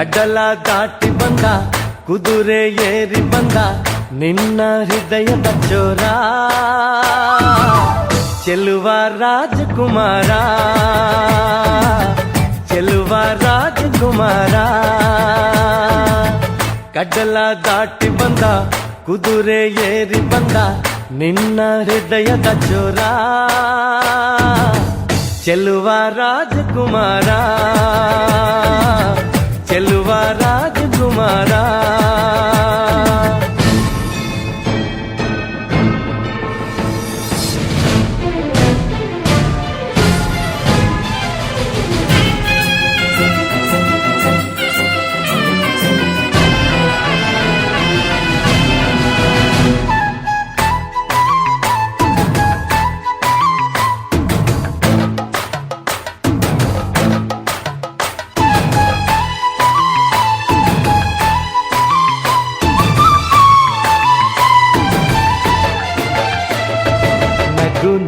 ಕಡಲ ದಾಟಿ ಬಂದ ಕುದುರೆ ಏರಿ ಬಂದ ನಿನ್ನ ಹೃದಯದ ಚೋರ ಚೆಲುವ ರಾಜಕುಮಾರ ಚೆಲುವ ರಾಜಕುಮಾರ ಕಡಲ ದಾಟಿ ಬಂದ ಕುದುರೆ ಏರಿ ಬಂದ ನಿನ್ನ ಹೃದಯದ ಚೋರ ಚೆಲುವ ರಾಜಕುಮಾರ ಚೆಲುವ ರಾಜಕುಮಾರ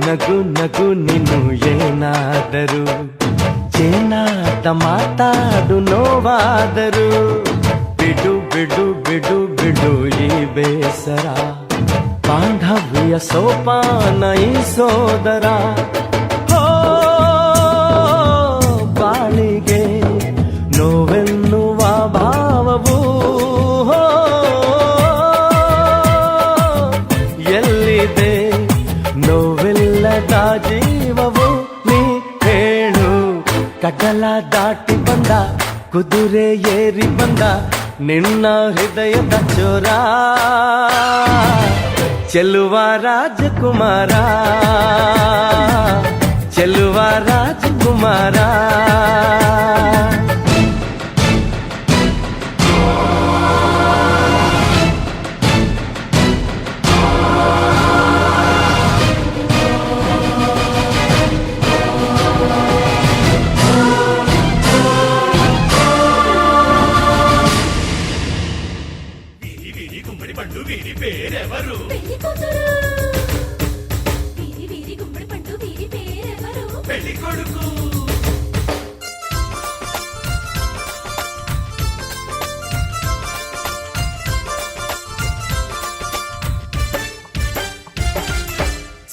ನಗು ನಗು ನೀನು ಏನಾದರೂ ಚೇನಾಟ ಮಾತಾಡು ನೋವಾದರು ಬಿಡು ಬಿಡು ಬಿಡು ಬಿಡು ಈ ಬೇಸರ ಬಾಂಧವ್ಯ ಸೋಪಾನ ಈ ಸೋದರ ಬಾಳಿಗೆ ನೋವೆನ್ನುವ ಭಾವವು ಎಲ್ಲಿದೆ ನೋವಿಲ್ಲದ ಜೀವವು ನೀ ಹೇಳು ಕಡಲ ದಾಟಿ ಬಂದ ಕುದುರೆ ಏರಿ ಬಂದ ನಿನ್ನ ಹೃದಯದ ಚೋರ ಚೆಲುವ ರಾಜಕುಮಾರ ಚೆಲುವ ರಾಜಕುಮಾರ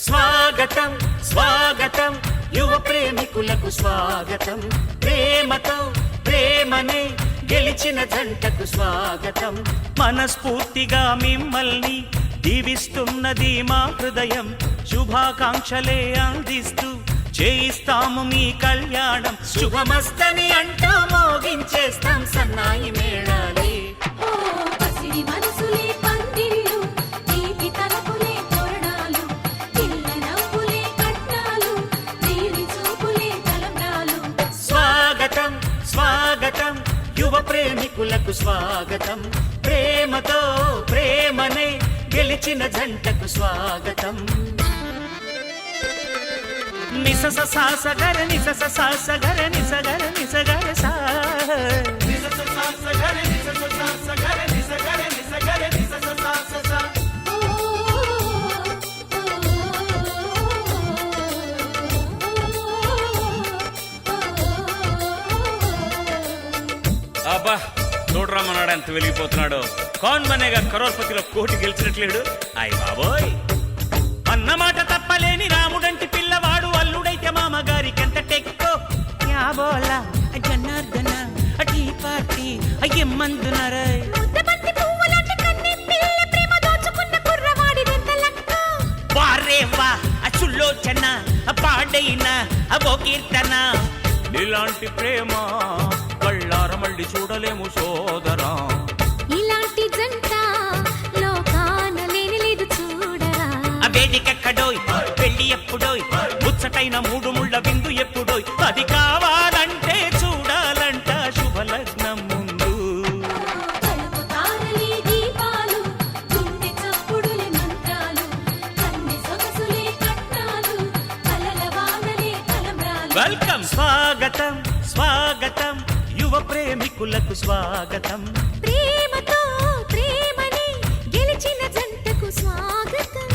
స్వాగతం స్వాగతం యువ ప్రేమికులకు స్వాగతం ప్రేమతో ప్రేమనే గెలిచిన జంటకు స్వాగతం మనస్ఫూర్తిగా మిమ్మల్ని దీవిస్తున్నది మా హృదయం శుభాకాంక్షలే అందిస్తూ చేయిస్తాము మీ కళ్యాణం శుభమస్తని అంటూ మోగించేస్తాం సన్నాయి మేళాలి స్వాగతం స్వాగతం యువ ప్రేమికులకు స్వాగతం ప్రేమతో ప్రేమనే గెలిచిన జంటకు స్వాగతం నిసస సాసగర నిసస సాసగర నిసగర నిసగర సా నిసస సాసగర నిసస సాసగర నిసగర నిసగర నిసస సాసస అబ్బా చూడరమ్మన్నాడు ఎంత వెలిగిపోతున్నాడు కౌన్ బనేగా కరోర్పతిలో కోటి గెలిచినట్లేడు అయ్ బాబోయ్ అన్నమాట తప్పలేని రాముడంటి పిల్లవాడు అల్లుడైతే మామగారికెంత టెక్కో యాబోలా జనార్దన టీ పార్టీ అయ్యమ్మందునరై వారేవా అచుల్లోచన పాడైన అవో కీర్తన ఇలాంటి ప్రేమ కళ్ళార మళ్ళీ చూడలేము సోదరా ఇలాంటి జంట లోకాన లేని లేదు చూడరా వేదికెక్కడోయ్ పెళ్లి ఎప్పుడోయ్ ముచ్చటైన మూడు ముళ్ళ విందు ఎప్పుడోయ్ అది కావాలంటే చూడాలంట శుభలగ్నం ముందు వెల్కమ్ స్వాగతం స్వాగతం యువ ప్రేమికులకు స్వాగతం ప్రేమతో ప్రేమని గెలిచిన జంటకు స్వాగతం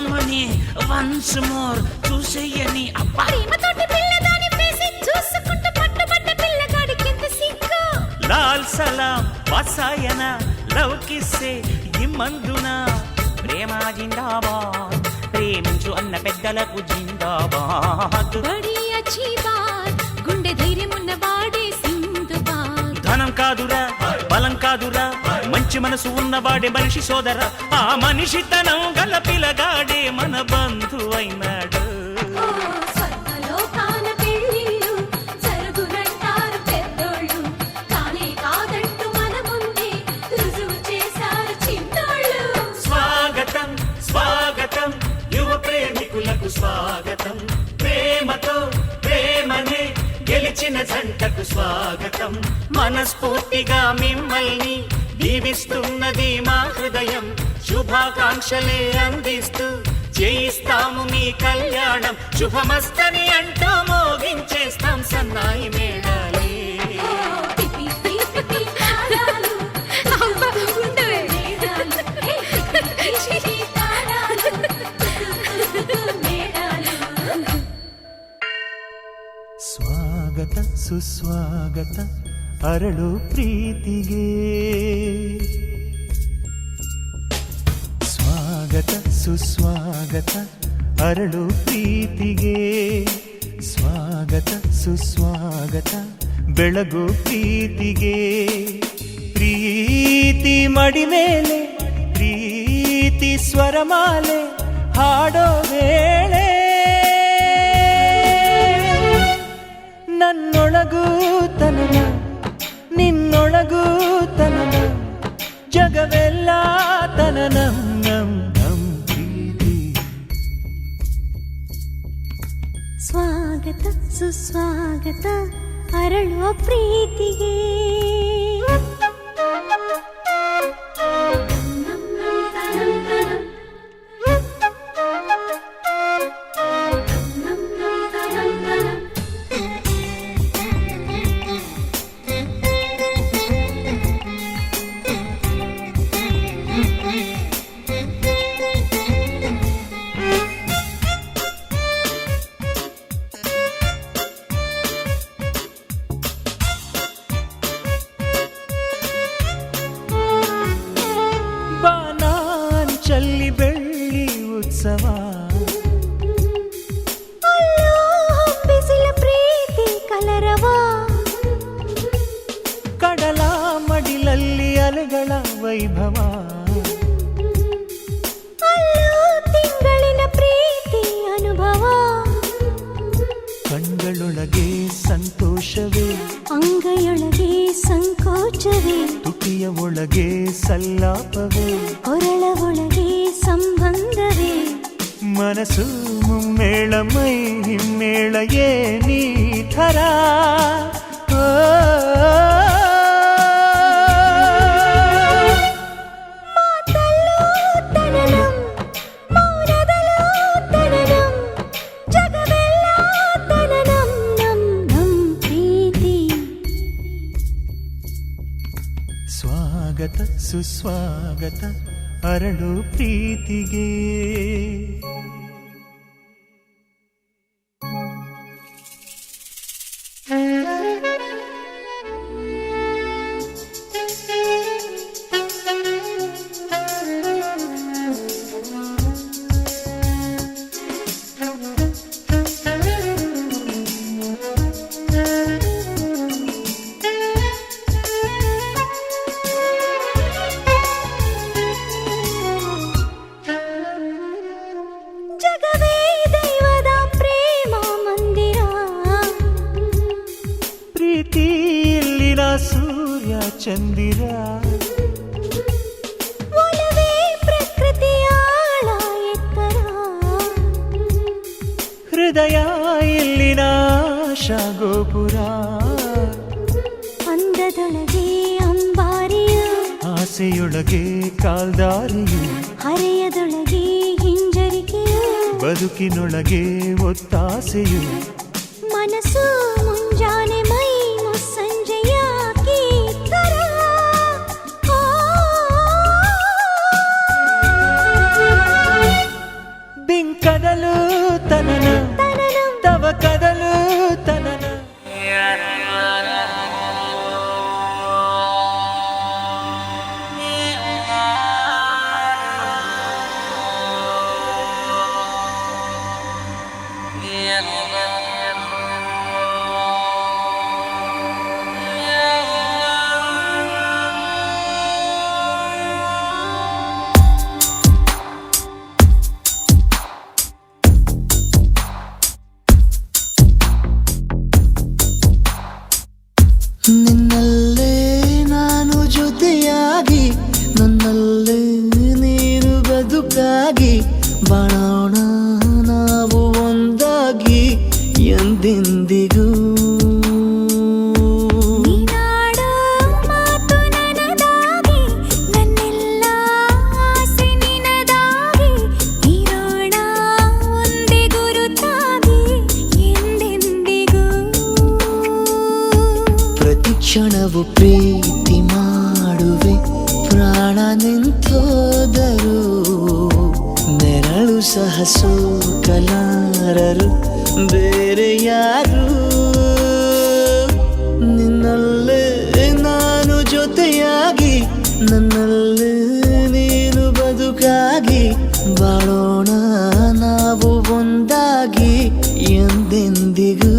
కమాన్ వన్స్ మోర్ చూసేయని అబ్బా ప్రేమతోటి పిల్లదాని వేసి చూసుకుంటూ పట్టుబడ్డ పిల్లగాడికి ఎంత సిగ్గు. లాల్ సలాం వసాయన లవ్ కిస్సే ఇమ్మందున ప్రేమ జిందాబాద్ ప్రేమించు అన్న పెద్దలకు జిందాబాద్. బడి అచ్చి బాత్ గుండె ధైర్యమున్న వాడే సింధుబాద్. ధనం కాదురా బలం కాదురా మంచి మనసు ఉన్నవాడే మనిషి సోదరా. ఆ మనిషితనం గల పిలగాడే మన బంధు అయినాడు. ఓ స్వర్గలోకాన పెళ్ళిళ్ళు జరుగునంటారు పెద్దోళ్ళు, కానే కాదంటూ మన ముందే రుజువు చేశారు చిన్నోళ్ళు. స్వాగతం స్వాగతం యువ ప్రేమికులకు స్వాగతం. ప్రేమతో ప్రేమనే గెలిచిన జంటకు స్వాగతం. మనస్ఫూర్తిగా మిమ్మల్ని దీవిస్తున్నది మా హృదయం. శుభాకాంక్షలే అందిస్తూ చేయిస్తాము మీ కళ్యాణం. శుభమస్తని అంటూ మోగించేస్తాం సన్నాయి మేళాలే. పిపి పిపి తాళాలు అబ్బా ఉండవే మేడాలు. పిపి తాళాలు మేడాలు. ಸ್ವಾಗತ ಸುಸ್ವಾಗತ ಅರಳು ಪ್ರೀತಿಗೆ. ಸ್ವಾಗತ ಸುಸ್ವಾಗತ ಅರಳು ಪ್ರೀತಿಗೆ. ಸ್ವಾಗತ ಸುಸ್ವಾಗತ ಬೆಳಗು ಪ್ರೀತಿಗೆ. ಪ್ರೀತಿ ಮಡಿ ಮೇಲೆ ಪ್ರೀತಿ ಸ್ವರಮಾಲೆ ಹಾಡೋ ವೇಳೆ ನನ್ನೊಳಗೂ ತನನ ನಿನ್ನೊಳಗೂ ತನನ ಜಗವೆಲ್ಲ ತನನಂ ನಂ ನಂ ಪ್ರೀತಿ. ಸ್ವಾಗತ ಸುಸ್ವಾಗತ ಅರಳುವ ಪ್ರೀತಿಗೆ. ಬಾನಾಂಚಲ್ಲಿ ಬೆಳ್ಳಿ ಉತ್ಸವ. ಅಲ್ಲೋ ಬಿಸಿಲ ಪ್ರೀತಿ ಕಲರವ. ಕಡಲ ಮಡಿಲಲ್ಲಿ ಅಲೆಗಳ ವೈಭವ. ಅಲ್ಲೋ ತಿಂಗಳಿನ ಪ್ರೀತಿ ಅನುಭವ. ಕಣ್ಗಳೊಳಗೆ ಸಂತೋಷವೇ ಅಂಗೈಯೊಳಗೆ ಸಂಕೋಚವೇ. ತುಟಿಯ ಒಳಗೆ ಸಲ್ಲಾಪವೇ ಕೊರಳ ಒಳಗೆ ಸಂಬಂಧವೇ. ಮನಸ್ಸು ಮುಮ್ಮೇಳ ಮೈ ಹಿಮ್ಮೇಳ ಏನೀ ಥರ. ಓ, ಮಾತಲ್ಲೂ ತನನಂ ಮೌನದಲ್ಲೂ ತನನಂ ಜಗವೆಲ್ಲ ತನನಂ ನಂ ನಂ ಪ್ರೀತಿ. ಸ್ವಾಗತ ಸುಸ್ವಾಗತ ಅರಳು ಪ್ರೀತಿಗೆ. ಜಗವೇ ದೈವದ ಪ್ರೇಮ ಮಂದಿರ. ಪ್ರೀತಿ ಇಲ್ಲಿನ ಸೂರ್ಯ ಚಂದಿರ. ಒಲವೇ ಪ್ರಕೃತಿಯ ಆಳ ಎತ್ತರ. ಹೃದಯ ಇಲ್ಲಿನ ಆಶಾ ಗೋಪುರ. ಅಂದದೊಳಗೆ ಅಂಬಾರಿಯು ಆಸೆಯೊಳಗೆ ಕಾಲ್ದಾರಿಯು. ಹರೆಯದೊಳಗೆ ಹಿಂಜರಿಕೆಯು. ಬದುಕಿನೊಳಗೆ ಒತ್ತಾಸೆಯು. ಮನಸ್ಸು ಮುಂಜಾನೆ ಮೈ ಮುಸ್ಸಂಜೆಯ ಕೀರ್ತರ. ಬಾಳೋಣ ನಾವು ಒಂದಾಗಿ ಎಂದೆಂದಿಗೂ. ನೀನಾಡೋ ಮಾತು ನನದಾಗಿ, ನನ್ನೆಲ್ಲ ಆಸೆ ನಿನದಾಗಿ, ಇರೋಣ ಒಂದೇ ಗುರುತಾಗಿ ಎಂದೆಂದಿಗೂ. ಪ್ರತಿ ಕ್ಷಣವು ಪ್ರೀತಿ ಮಾಡುವೆ, ಪ್ರಾಣ ನಿಂತೋದರು ನೆರಳು ಸಹ ಸೋಕಲಾರರು ಬೇರೆ ಯಾರು. ನಿನ್ನಲ್ಲೇ ನಾನು ಜೊತೆಯಾಗಿ, ನನ್ನಲ್ಲೇ ನೀನು ಬದುಕಾಗಿ, ಬಾಳೋಣ ನಾವು ಒಂದಾಗಿ ಎಂದೆಂದಿಗೂ.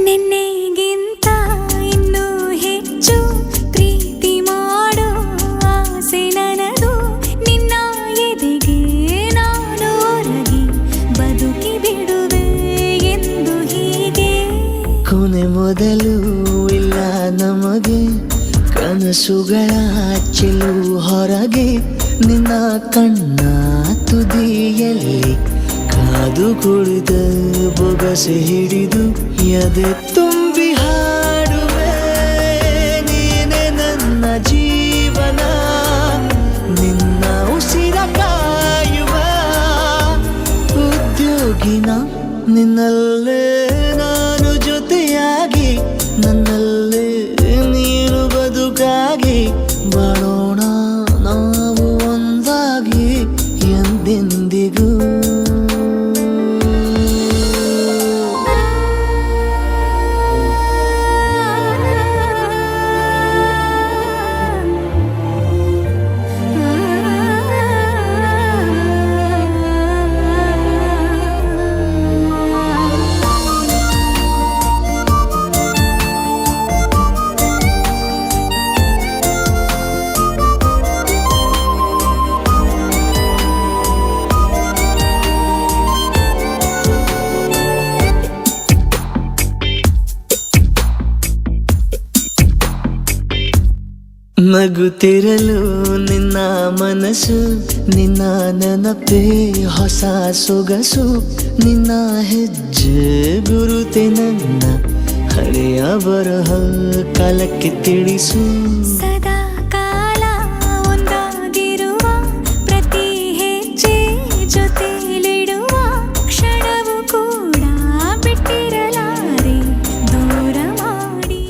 ನಿನ್ನೆಗಿಂತ ಇನ್ನೂ ಹೆಚ್ಚು ಪ್ರೀತಿ ಮಾಡೋ ಆಸೆ ನನದು. ನಿನ್ನ ಎದೆಗೆ ನಾನು ಒರಗಿ ಬದುಕಿ ಬಿಡುವೆ ಎಂದು ಹೀಗೆ. ಕೊನೆ ಮೊದಲು ಇಲ್ಲ ನಮಗೆ, ಕನಸುಗಳ ಚೆಲು ಹೊರಗೆ, ನಿನ್ನ ಕಣ್ಣ ತುದಿಯಲ್ಲಿ ಕಾದು ಕುಳಿತ ಬೊಗಸೆ ಹಿಡಿದು ಎದೆ ತುಂಬಿ ಹಾಡುವೆ. ನೀನೆ ನನ್ನ ಜೀವನ, ನಿನ್ನ ಉಸಿರ ಕಾಯುವ ಉದ್ಯೋಗಿನ. ನಿನ್ನಲ್ಲೇ ನಾನು ಜೊತೆಯಾಗಿ, ನನ್ನಲ್ಲೇ ನೀನು ಬದುಕಾಗಿ, ಬಾಳೋಣ ನಾವು ಒಂದಾಗಿ ಎಂದೆಂದಿಗೂ. ನಗುತ್ತಿರಲು ನಿನ್ನ ಮನಸ್ಸು, ನಿನ್ನ ನೆನಪೇ ಹೊಸ ಸೊಗಸು, ನಿನ್ನ ಹೆಜ್ಜೆ ಗುರುತೆ ನನ್ನ ಹಳೆಯ ಬರಹ ಕಾಲಕ್ಕೆ ತಿಳಿಸು. ಸದಾ ಕಾಲ ಒಂದಾಗಿರುವ ಪ್ರತಿ ಹೆಜ್ಜೆ ಜೊತೆಲಿಡುವ ಕ್ಷಣವು ಕೂಡ ಬಿಟ್ಟಿರಲಾರೆ ದೂರ ಮಾಡಿ.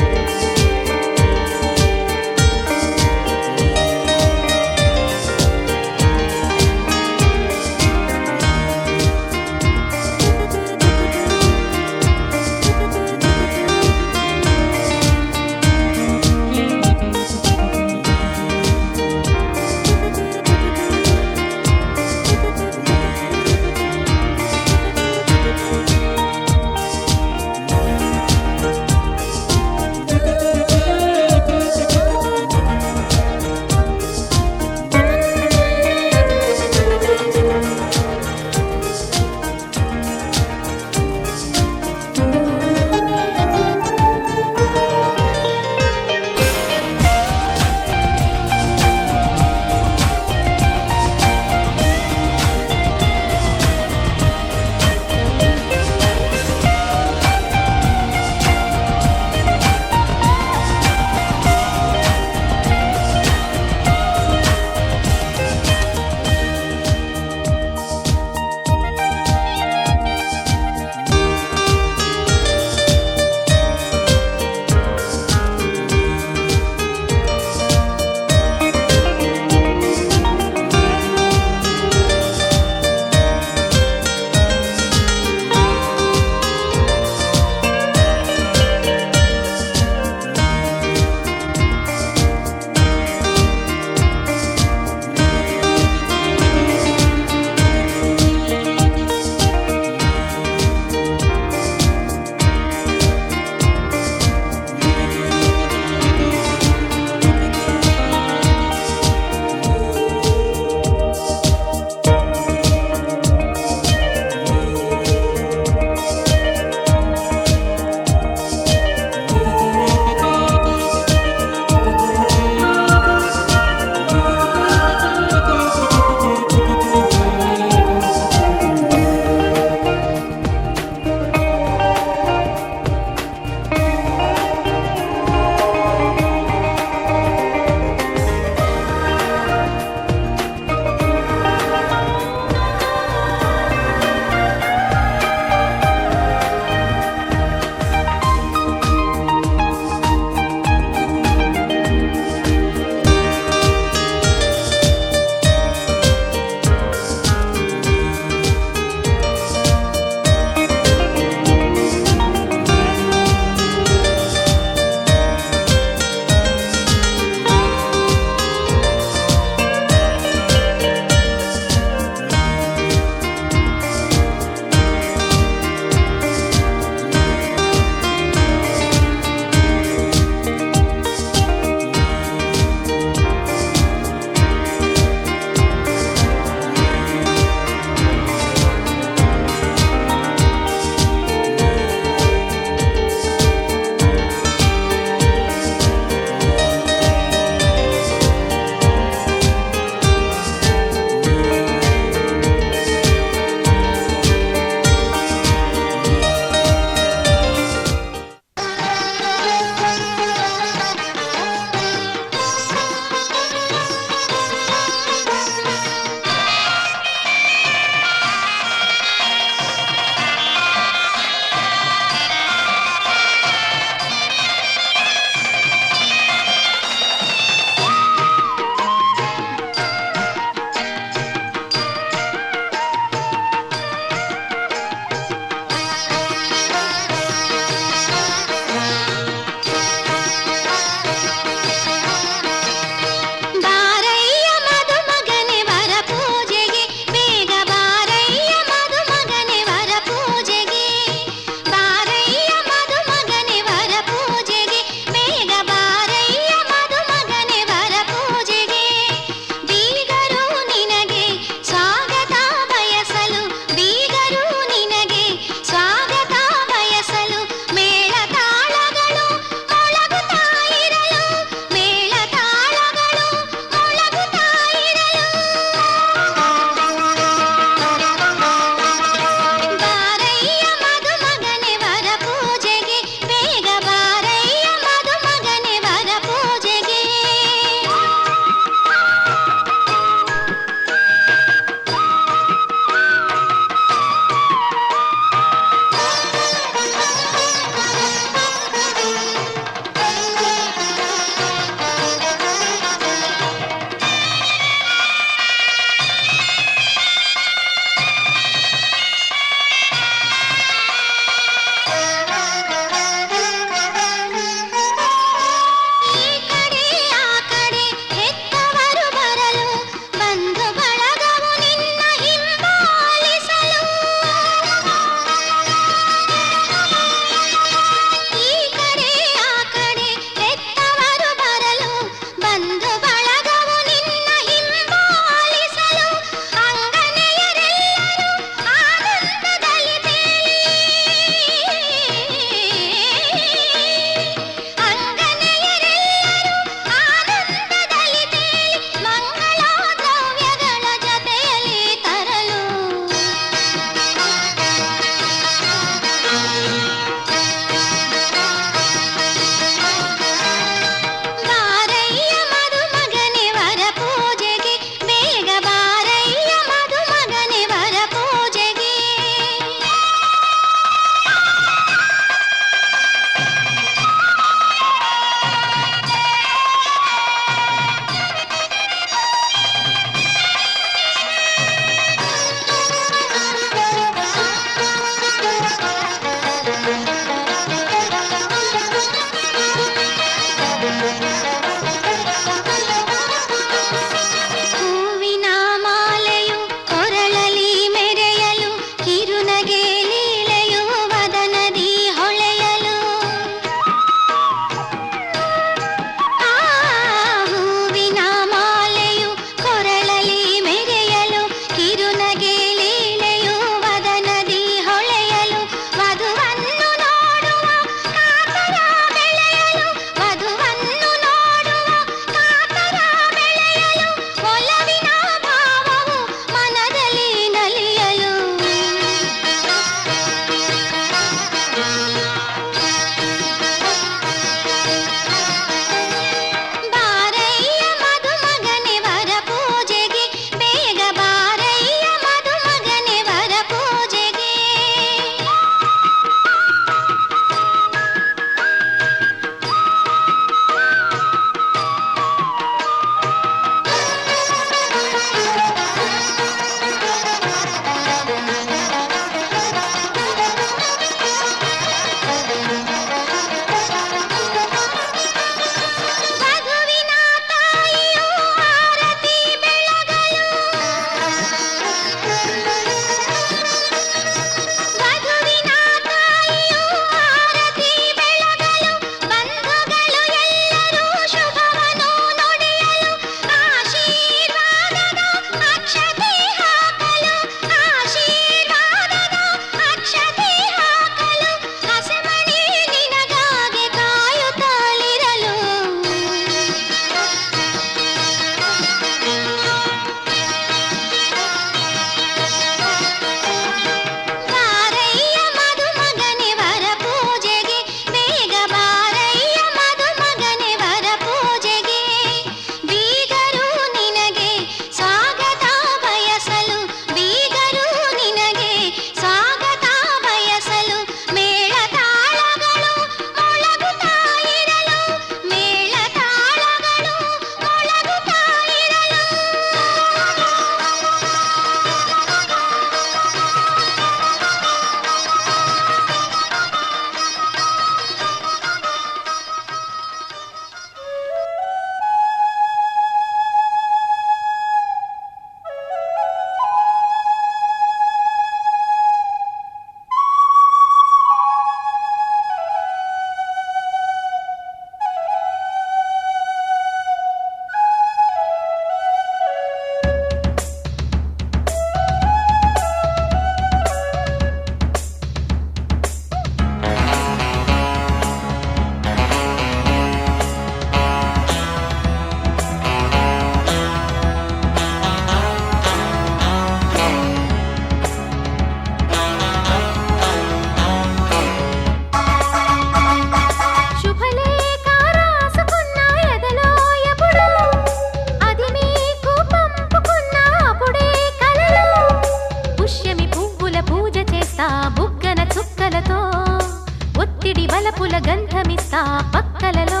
ఒత్తిడి వలపుల గంధమిస్తా పక్కలలో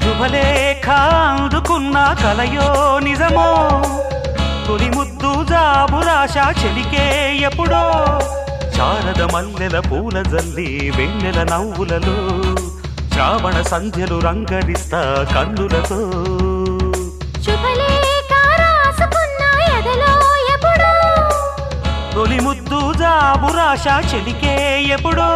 శుభలేఖ అందుకున్న కలయో నిజమో తొలి ముద్దు జాబురాశ చెలికే ఎప్పుడో శారద మల్లెల పూల జల్లి వెన్నెల నవ్వులలో శ్రావణ సంధ్యలు రంగరిస్తా కన్నులతో శుభలేఖ రాసుకున్న ఎదలో ఎప్పుడో తొలి ముద్దు జాబురాశ చెలికే ఎప్పుడో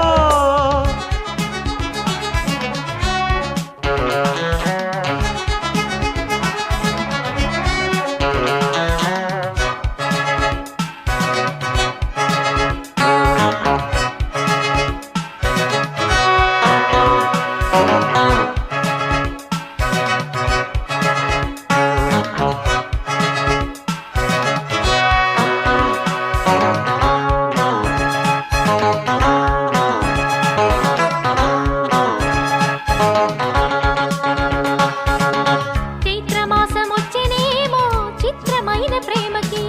చైత్రమాసమొచ్చెనేమో చిత్రమైన ప్రేమకి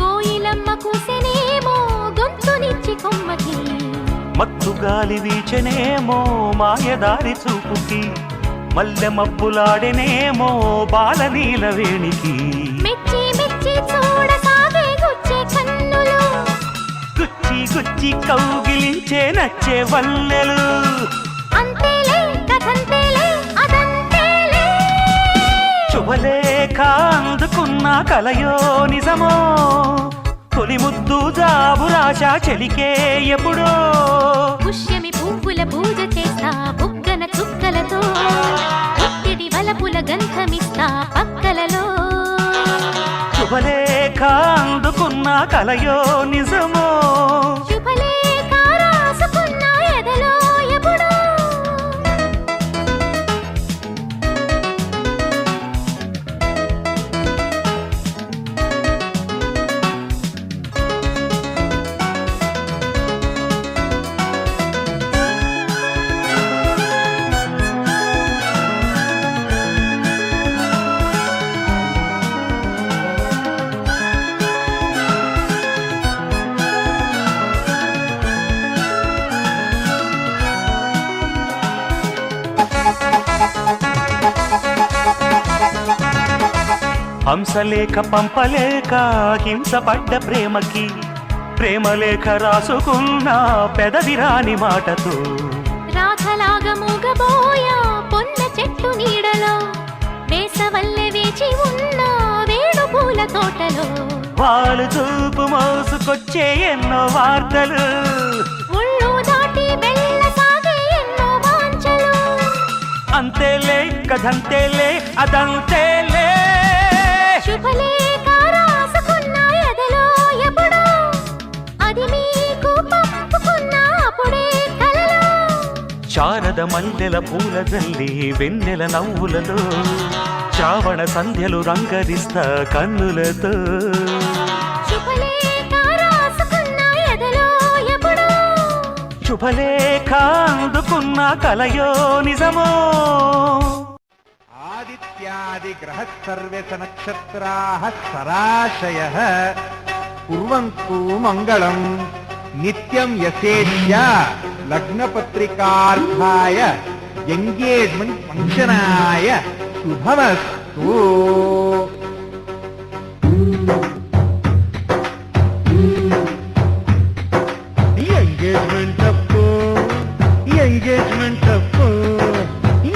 కోయిలమ్మ కూసెనేమో గొంతునిచ్చి కొమ్మకి మత్తు గాలి వీచెనేమో మాయదారి చూపుకి మల్లె మబ్బులాడెనేమో బాలనీల వేణికి మెచ్చి మెచ్చి చూడసాగే గుచ్చే కన్నులు గుచ్చి గుచ్చి కౌగిలించే నచ్చే వల్లెలు అంతేలే కథంతేలే అదంతేలే శుభలేఖ అందుకున్న కలయో నిజమో తొలి ముద్దు జాబురాశ చెలికే ఎప్పుడో పుష్యమి పువ్వుల పూజ చేస్తా బుగ్గన చుక్కలతో ఒత్తిడి వలపుల గంధమిస్తా పక్కలలో శుభలేఖ అందుకున్న కలయో నిజమో శుభలేఖ రాసుకున్న ఎదలో ఎప్పుడో హంసలేఖ పంపలేక హింసపడ్డ ప్రేమకి ప్రేమలేఖ రాసుకున్న పెదవిరాని మాటతో రాధలాగా మూగబోయా పొన్న చెట్టు నీడలో వేసవల్లె వేచి ఉన్న వేణు పూల తోటలో వాళ్ళు చూపు మోసుకొచ్చే ఎన్నో వార్తలు ఒళ్ళు దాటి వెళ్ళసాగే ఎన్నో వాంఛలు అంతేలే కథంతేలే అదంతేలే శుభలేఖ రాసుకున్న ఎదలో ఎప్పుడో అది మీకు పంపుకున్న అప్పుడే కలలో శారద మల్లెల పూల జల్లి వెన్నెల నవ్వులలో శ్రావణ సంధ్యలు రంగరిస్తా కన్నులతో శుభలేఖ రాసుకున్న ఎదలో ఎప్పుడో శుభలేఖ అందుకున్న కలయో నిజమో ఆదిత్యాది గ్రహ సర్వే నక్షత్రాః సరాశయః కుర్వంతు మంగళం నిత్యం యసేత్య లగ్నపత్రికార్థాయ ఎంగేజ్మెంట్ ఫంక్షనాయ శుభమస్తు ఎంగేజ్మెంట్ అప్పు ఎంగేజ్మెంట్ అప్పు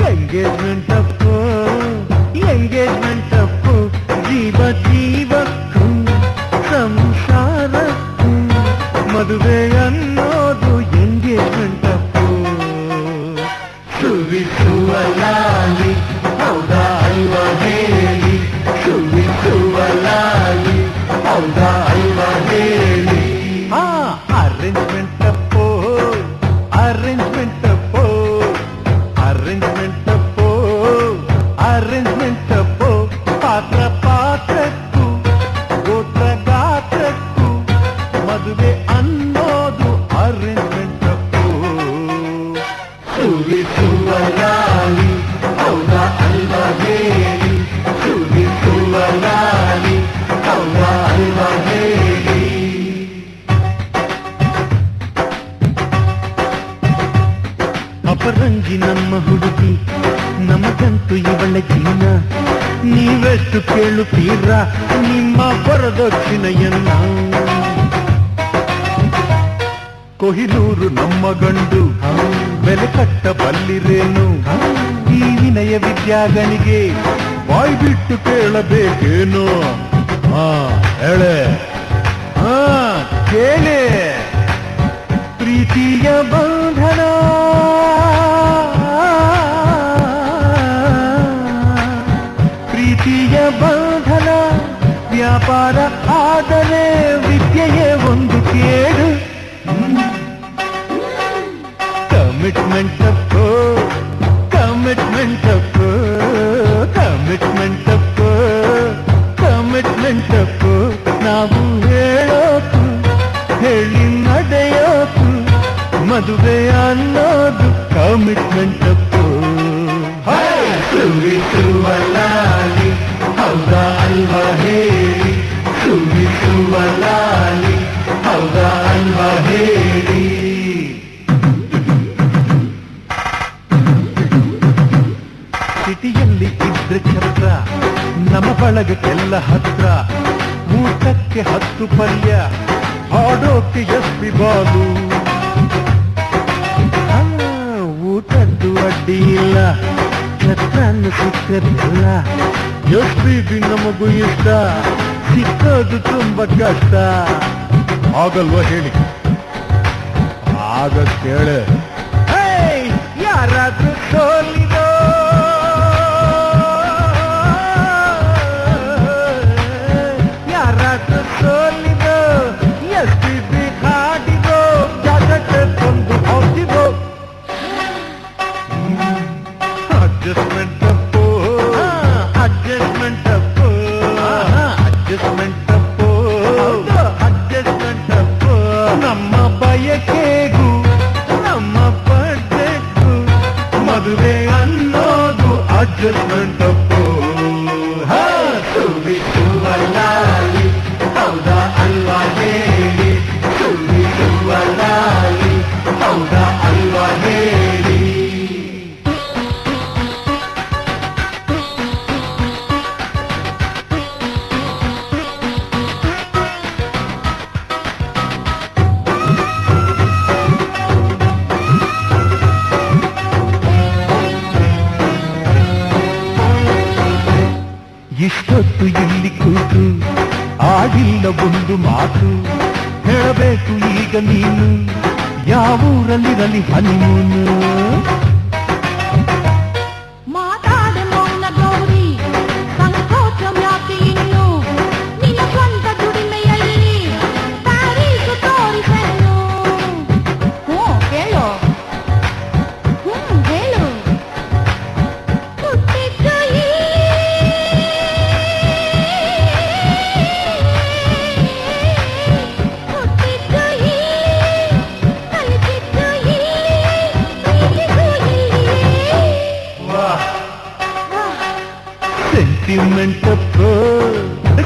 ఎంగేజ్మెంట్ అప్పు ಎಂಗೇಜ್ಮೆಂಟ್ ಅಪ್ಪು ಜೀವ ಜೀವಕ್ಕೂ ಸಂಸಾರಕ್ಕೂ ಮದುವೆ ಅನ್ನೋದು ಎಂಗೇಜ್ಮೆಂಟ್ ಅಪ್ಪು ಸುವಿಸುವಲಾಲಿ ಹೌದಾ ಅಲ್ವ ಹೇಳಿ ಸುವಿಸುವಲಾಲಿ ಹೌದಾ ಅಲ್ವ ಹೇಳಿ arrangement Appu arrangement Appu arrangement Appu arrangement Appu ಪಾತ್ರ ಪಾತ್ರಕ್ಕೂ ಗೋತ್ರ ಗಾತ್ರಕ್ಕೂ ಮದುವೆ ಅನ್ನೋದು ಅರೇಂಜ್ಮೆಂಟ್ ಅಪ್ಪು ಸುವಿಸುವಲಾಲಿ ರೂಪರಂಗಿ ನಮ್ಮ ಹುಡುಗಿ, ನಮಗಂತೂ ಇವಳ ಚಿನ್ನ. ನೀವೆಷ್ಟು ಕೇಳುತ್ತೀರ ನಿಮ್ಮ ವರದಕ್ಷಿಣೆಯನ್ನ? ಕೊಹಿನೂರು ನಮ್ಮ ಗಂಡು, ಬೆಲೆ ಕಟ್ಟಬಲ್ಲಿರೇನು? ಈ ವಿನಯ ವಿದ್ಯಾಗಣಿಗೆ ಬಾಯ್ ಬಿಟ್ಟು ಕೇಳಬೇಕೇನು? ಹೇಳೆ ಕೇಳೆ. ಪ್ರೀತಿಯ ಬಂಧನ ಪ್ರೀತಿಯ ಬಂಧನ ವ್ಯಾಪಾರ ಆದರೆ ವಿದ್ಯೆಯೇ ಒಂದು ಕೇಡು. ಕಮಿಟ್ಮೆಂಟ್ ಅಪ್ಪೋ ಕಮಿಟ್ಮೆಂಟ್ ಅಪ್ಪೋ ಕಮಿಟ್ಮೆಂಟ್ ಅಪ್ಪೋ ಕಮಿಟ್ಮೆಂಟ್ ಅಪ್ಪೋ. ನಾವು ಹೇಳೋಕು ಹೇಳಿ ನಡೆಯೋಕು ಮದುವೆ ಅನ್ನೋದು ಕಮಿಟ್ಮೆಂಟ್ ಅಪ್ಪೋ. ಸುವಿಸುವಲಾಲಿ ಹೌದಾ ಅಲ್ವಾ ಹೇಳಿ, ಸುವಿಸುವಲಾಲಿ ಹೌದಾ ಅಲ್ವಾ ಹೇಳಿ. ಸಿಟಿಯಲ್ಲಿ ಇದ್ರೆ ಛತ್ರ, ನಮ್ಮ ಬಳಗಕ್ಕೆಲ್ಲ ಹತ್ರ. ಊಟಕ್ಕೆ 10 ಪಲ್ಯ, ಹಾಡೋಕೆ ಎಸ್ಪಿ ಬಾಲು. ಊಟದ್ದು ಅಡ್ಡಿ ಇಲ್ಲ, ಛತ್ರನ್ನು ಸಿಕ್ಕದಿಲ್ಲ. ಎಸ್ಪಿ ನಮಗೂ ಇಷ್ಟ, ಸಿಕ್ಕೋದು ತುಂಬ ಕಷ್ಟ. ಆಗಲ್ವಾ ಹೇಳಿ? ಆಗ ಕೇಳೆ. ಯಾರಾದ್ರೂ ಸೋಲಿದೋ ಯಾರಾದ್ರೂ ಸೋಲಿದೋ ಎಸ್ಪಿ ಹಾಡಿದೋ ಜಾಗಕ್ಕೆ ತಂದು ಹೋಗಿದೋ. ಅಡ್ಜಸ್ಟ್ಮೆಂಟ್ ಅಪ್ಪೋ ಅಡ್ಜಸ್ಟ್ಮೆಂಟ್ ಅಪ್ಪೋ ಅಡ್ಜಸ್ಟ್ಮೆಂಟ್ ಅಪ್ಪೋ ಅಡ್ಜಸ್ಟ್ಮೆಂಟ್ ಅಪ್ಪೋ. ನಮ್ಮ ಬಯಕೆಗೂ ನಮ್ಮ ಬಡ್ಜೆಟ್ಗೂ ಮದುವೆ ಅನ್ನೋದು ಅಡ್ಜಸ್ಟ್ಮೆಂಟ್ ಅಪ್ಪೋ. ಸುವಿಸುವಲಾಲಿ ಹೌದಾ ಅಲ್ವಾ ಹೇಳಿ, ಸುವಿಸುವಲಾಲಿ ಹೌದಾ ಅಲ್ವಾ ಹೇಳಿ. ಇಷ್ಟೊತ್ತು ಇಲ್ಲಿ ಕೂತು ಆಡಿಲ್ಲ ಒಂದು ಮಾತು. ಹೇಳಬೇಕು ಈಗ ನೀನು, ಯಾವೂರಲ್ಲಿರಲಿ ಹನಿಮೂನು? ಮಾತಾಡೆ ಮೌನ ಗೌರಿ, ಸಂಕೋಚ ಯಾಕೆ ಇನ್ನು? ನಿನ್ನ ಸ್ವಂತ ದುಡಿಮೆಯಲ್ಲಿ ತಾರೀಖು ತೋರಿಸೆನ್ನು. ಹೇಳು ಹೇಳು. ಹುಟ್ಟಿದ್ದು ಸೆಂಟಿಮೆಂಟ್ ಅಪ್ಪೋ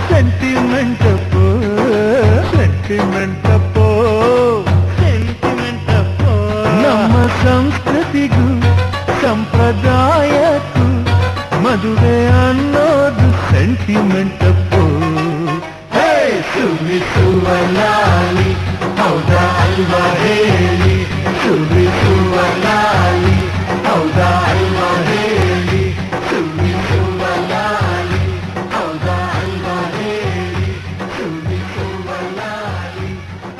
ಸೆಂಟಿಮೆಂಟ್ ಅಪ್ಪೋ ಸೆಂಟಿಮೆಂಟ್ ಅಪ್ಪೋ ಸೆಂಟಿಮೆಂಟ್ ಅಪ್ಪೋ. ನಮ್ಮ ಸಂಸ್ಕೃತಿಗೂ ಸಂಪ್ರದಾಯಕ್ಕೂ ಮದುವೆ ಅನ್ನೋದು ಸೆಂಟಿಮೆಂಟ್ ಅಪ್ಪೋ. ಸುವಿಸುವಲಾಲಿ ಹೌದಾ ಅಲ್ವಾ ಹೇಳಿ, ಸುವಿಸುವಲಾಲಿ ಹೌದಾ ಅಲ್ವಾ ಹೇಳಿ, ಸುವಿಸುವಲಾಲಿ ಹೌದಾ ಅಲ್ವಾ ಹೇಳಿ, ಸುವಿಸುವಲಾಲಿ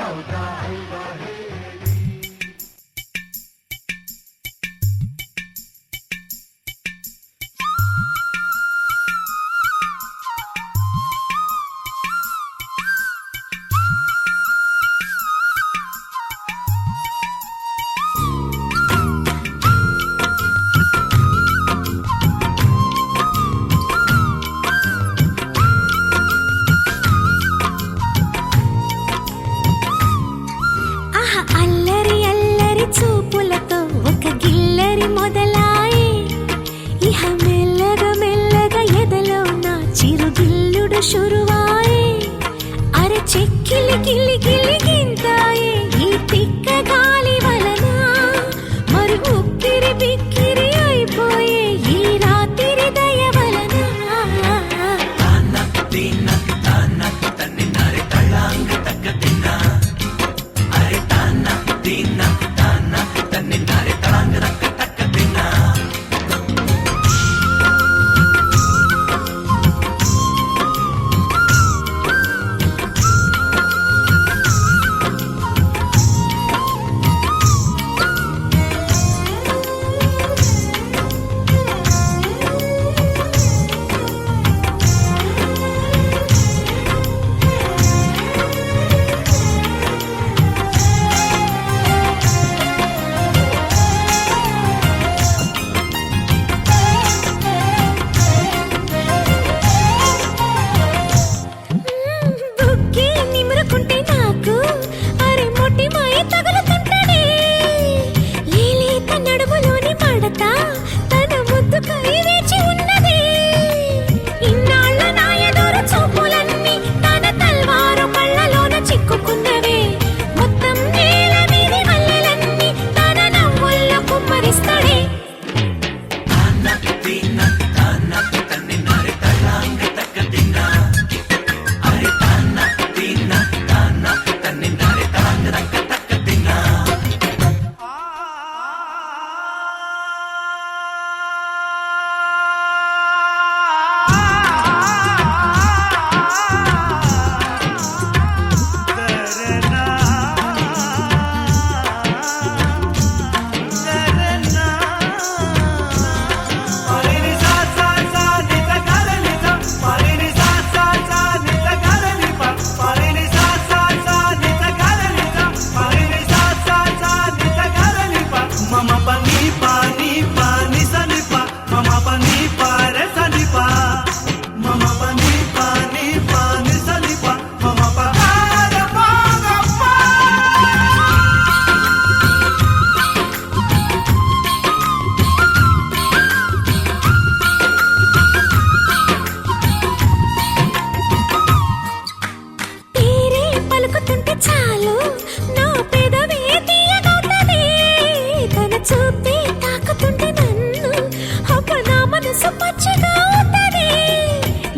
ಹೌದಾ ಅಲ್ವಾ ಹೇಳಿ. శురువాయే అర చెక్కిలి గిల్లి గిల్లి గింతాయే ఈ తిక్క గాలి వలన మరి ఉక్కిరి బిక్కిరి అయిపోయే ఈ రాత్రి దయ వలన బుక్కి నిమురుకుంటే నాకు అరే మొట్టి మాయ తగులుతుంటనే లేలేత నడుములోని మడత తన ముద్దుకై వేచి ఉన్నది ఇన్నాళ్ళ నా ఎదురు చూపులన్నీ తన తల్వారు కళ్ళలోన చిక్కుకున్నవే మొత్తం నేల మీది మల్లెలన్నీ తన నవ్వుల్లో కుమ్మరిస్తాడే తీరే పలుకుతుంటే చాలు నా పెదవే తీయగవుతది తన చూపే తాకుతుంటే నన్ను అప్పుడు నా మనసు పచ్చిగా అవుతది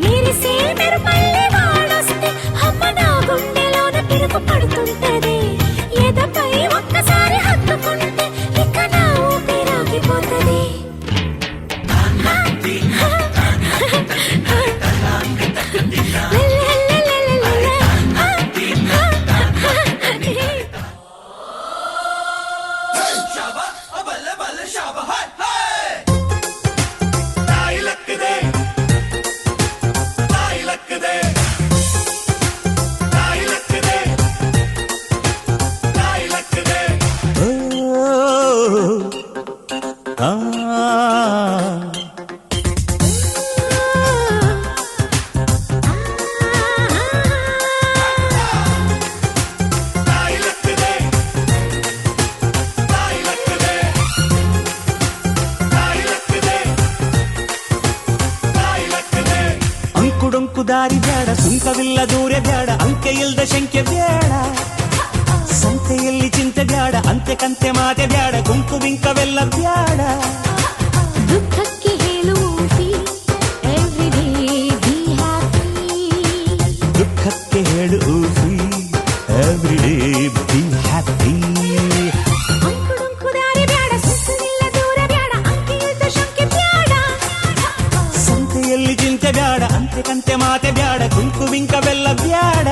మెరిసే మెరుపల్లె వాడొస్తే అమ్మ నా గుండెలోన పిరుపు పడుతుంటది ఎదపై ఒక్కసారి హత్తుకుంటే ఇక నా ఊపిరాగిపోతది ఆ ಅಂಕುಡೊಂಕು ದಾರಿ ಬ್ಯಾಡ ಸುಂಕವಿಲ್ಲ ದೂರ ಬ್ಯಾಡ ಅಂಕೆ ಇಲ್ದ ಶಂಕೆ ಬ್ಯಾಡ ಸಂತೆಯಲ್ಲಿ ಚಿಂತೆ ಬ್ಯಾಡ ಅಂತೆ ಕಂತೆ ಮಾತೆ ಬ್ಯಾಡ ಗುಂಪು ಬಿಂಕವೆಲ್ಲ ಬ್ಯಾಡ ದುಃಖಕ್ಕೆ ಹೇಳುವುದಿ every day be happy ದುಃಖಕ್ಕೆ ಹೇಳು ಎವ್ರಿ ಡೇ ಬಿ ಹ್ಯಾಪಿ ಅಂಕುಡೊಂಕು ದಾರಿ ಬ್ಯಾಡ ಸುತ್ತಲಿಲ್ಲ ದೂರ ಬ್ಯಾಡ ಅಂಕೆ ಇಲ್ದ ಶಂಕೆ ಬ್ಯಾಡ ಸಂತೆಯಲ್ಲಿ ಚಿಂತೆ ಬ್ಯಾಡ ಅಂತೆ ಕಂತೆ ಮಾತೆ ಬ್ಯಾಡ ಗುಂಪು ಬಿಂಕವೆಲ್ಲ ಬ್ಯಾಡ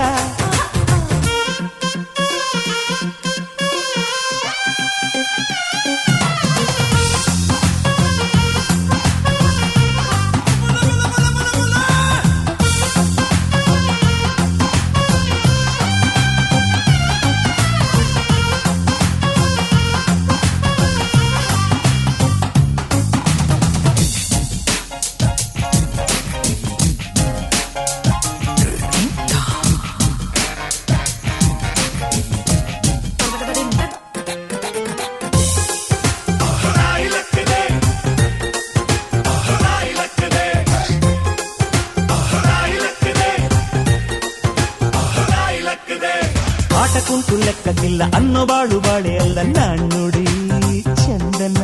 ಆಟಕ್ಕುಂಟು ಲೆಕ್ಕಕ್ಕಿಲ್ಲ ಅನ್ನೋ ಬಾಳು ಬಾಳೆ ಅಲ್ಲ ನಾಣ್ಣುಡಿ ಚಂದನ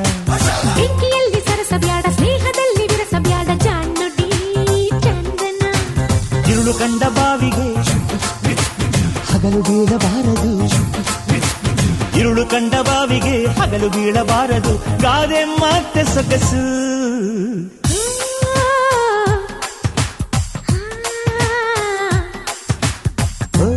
ಕಂಡ ಬಾವಿಗೆ ಹಗಲು ಬೀಳಬಾರದು ಗಾದೆ ಮತ್ತೆ ಸೊಗಸು ಓ,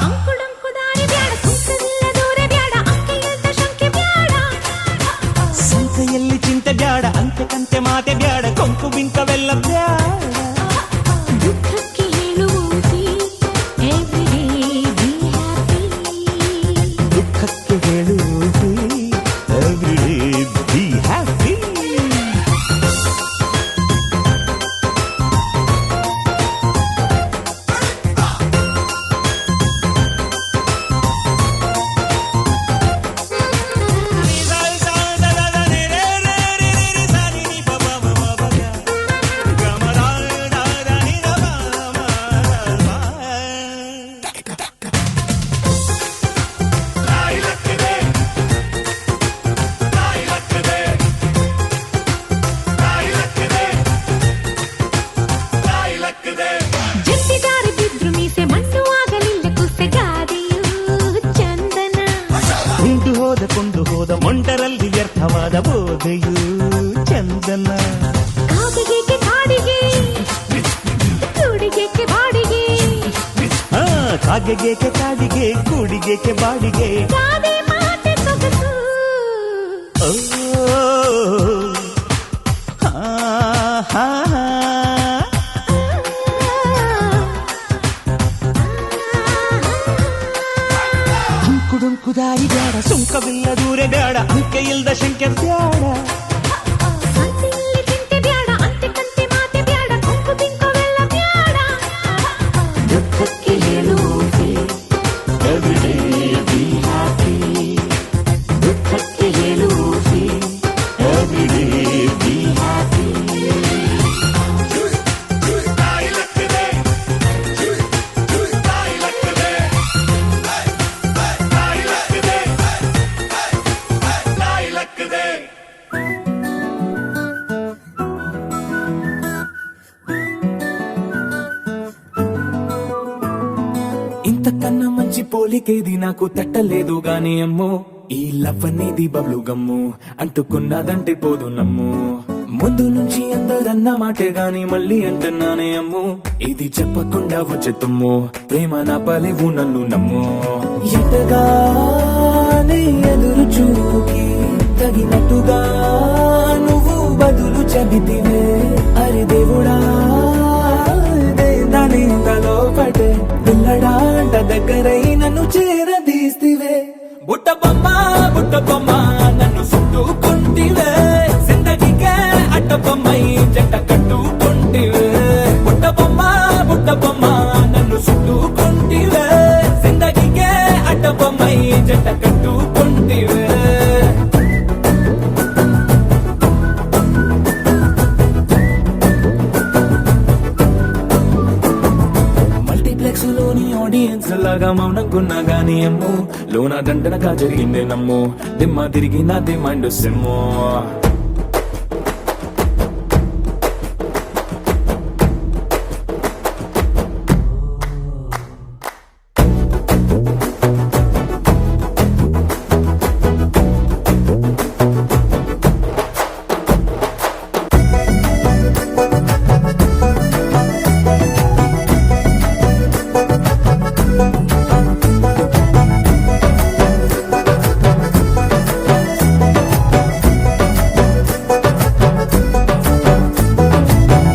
ಅಂಕುಡೊಂಕು ದಾರಿ ಬ್ಯಾಡ ಸುಂಕವಿಲ್ಲ ದೂರ ಬ್ಯಾಡ ಅಂಕೆಯಿಲ್ದ ಶಂಕೆ ಬ್ಯಾಡ ಸಂತೆಯಲ್ಲಿ ಚಿಂತೆ ಬ್ಯಾಡ ಅಂತೆ ಕಂತೆ ಮಾತೆ ಬ್ಯಾಡ ಕೊಂಕು ಬಿಂಕವೆಲ್ಲ ಬ್ಯಾಡ ದುಃಖಕ್ಕೆ ಹೇಳುವುದು everyday be happy. ದುಃಖಕ್ಕೆ ಹೇಳುವುದು everyday be happy. ಜಂಟಿ ದಾರಿ ಬಿದ್ರು ಮೀಸೆ ಮಣ್ಣು ಆಗಲಿಲ್ಲ ಕುಸೆಗಾದೆಯು ಚಂದನ ಉಂಡು ಕೊಂಡು ಹೋದ ಮೊಂಡರಲ್ಲಿ ವ್ಯರ್ಥವಾದ ಬೋಧೆಯು ಚಂದನ ಕಾಗೆಗೆ ಕಾಡಿಗೆ ಕೂಡಿಗೆ ಬಾಡಿಗೆ ಆ, ಕಾಗೆಗೇಕೆ ಕಾಡಿಗೆ ಕೂಡಿಗೇಕೆ ಬಾಡಿಗೆ ಗಾದೆ ಮಾತೆ ಸೊಗಸು ಓ, ಹಾ, ಹಾ, ಹಾ. ಅಂಕುಡೊಂಕು ದಾರಿ ಬ್ಯಾಡ ಸುಂಕವಿಲ್ಲ ದೂರ ಬ್ಯಾಡ ಅಂಕೆ ಇಲ್ದ ಶಂಕೆ ಬ್ಯಾಡ ಸಂತೆಯಲ್ಲಿ ಚಿಂತೆ ಬ್ಯಾಡ ಅಂತೆ ಕಂತೆ ಮಾತೆ ಬ್ಯಾಡ ಕೊಂಕು ಬಿಂಕವೆಲ್ಲ ಬ್ಯಾಡ ದುಃಖಕ್ಕೆ ಹೇಳುವುದೇ everyday be happy. ದುಃಖಕ್ಕೆ ಹೇಳುವುದೇ everyday be happy. ఇంతకన్నా మంచి పోలికేది నాకు తట్టలేదు గాని అమ్మో ఈ లవ్ అనేది బబ్లు గమ్ము అంటుకున్నదంటే పోదు నమ్ము ముందు నుంచి అందరన్న మాటే గాని మళ్ళీ అంటున్నానే అమ్ము ఇది చెప్పకుండా వచ్చే తుమ్ము ప్రేమ నా పలేవు నన్ను నమ్ము ఎటగానే ఎదురు చూకి తగినట్టుగా నువ్వు బదులు చెబితివే అరే దేవుడా దాని తలో పటే పిల్లడాంట దగ్గరై నన్ను చేరదీస్తివే బుట్ట బొమ్మ నన్ను చుట్టుకుంటివే జిందగీకే అట్ట బొమ్మై జంట కట్టుకుంటివే బుట్ట బొమ్మ నన్ను చుట్టుకుంటివే జిందగీకే అట్ట బొమ్మై జంట కట్టుకుంటివే మల్టీప్లెక్స్ లోని ఆడియన్స్ లాగా మౌనంకున్నా గానీ అమ్ము లోన దండనగా జరిగిందే నమ్ము దిమ్మ తిరిగి నాదే మైండ్ సిమ్ము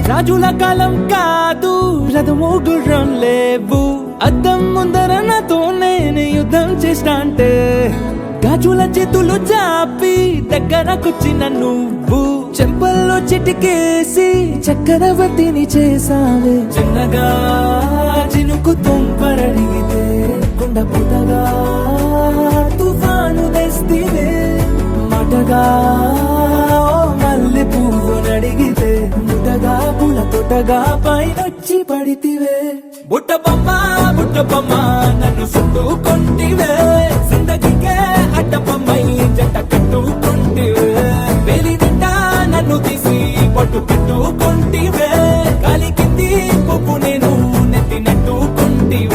రాజుల కాలం కాదు రథము గుర్రం లేవు అద్దం ముందర నాతో నేను యుద్ధం చేస్తా అంటే గాజుల చేతులు చాపి దగ్గరకొచ్చిన నువ్వు చెంపల్లో చిటికేసి చక్రవర్తిని చేసావే చిన్నగా చినుకు తుంపరడిగితే కుండ పుటగా తుఫాను తెస్తివే మాటగా మల్లె పువ్వు నడిగితే ముటగా పుల తొటగా పైనొచ్చి పడితివే బుట్ట బొమ్మ నన్ను చుట్టుకుంటివే జిందగీకే అడ్డ బొమ్మై జంట కట్టుకుంటివే వేలి నిండా నన్ను తీసి పట్టు పెట్టుకుంటివే గాలి కింది పువ్వు నేను నెత్తి నెట్టుకుంటివే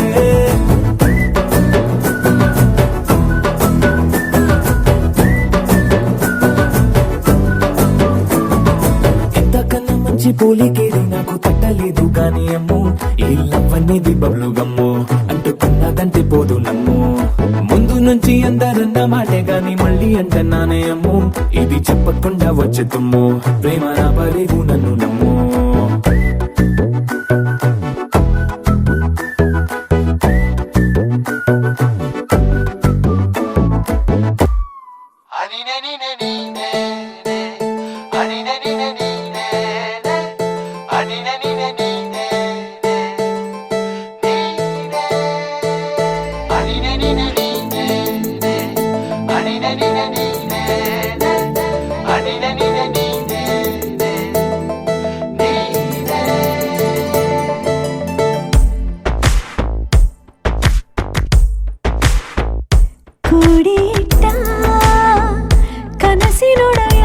పోలికేది నాకు తట్టలేదు గాని అమ్మో ఈ లవ్ అనేది బబ్లు గమ్ము అంటుకున్నదంటే పోదు నమ్ము ముందు నుంచి అందరన్న మాటే గాని మళ్ళీ అంటున్నానే అమ్ము ఇది చెప్పకుండా వచ్చే తుమ్ము ప్రేమ రాబలేవు నన్ను నమ్ము ಕೂಡಿಟ್ಟ ಕನಸಿನೊಡೆಯ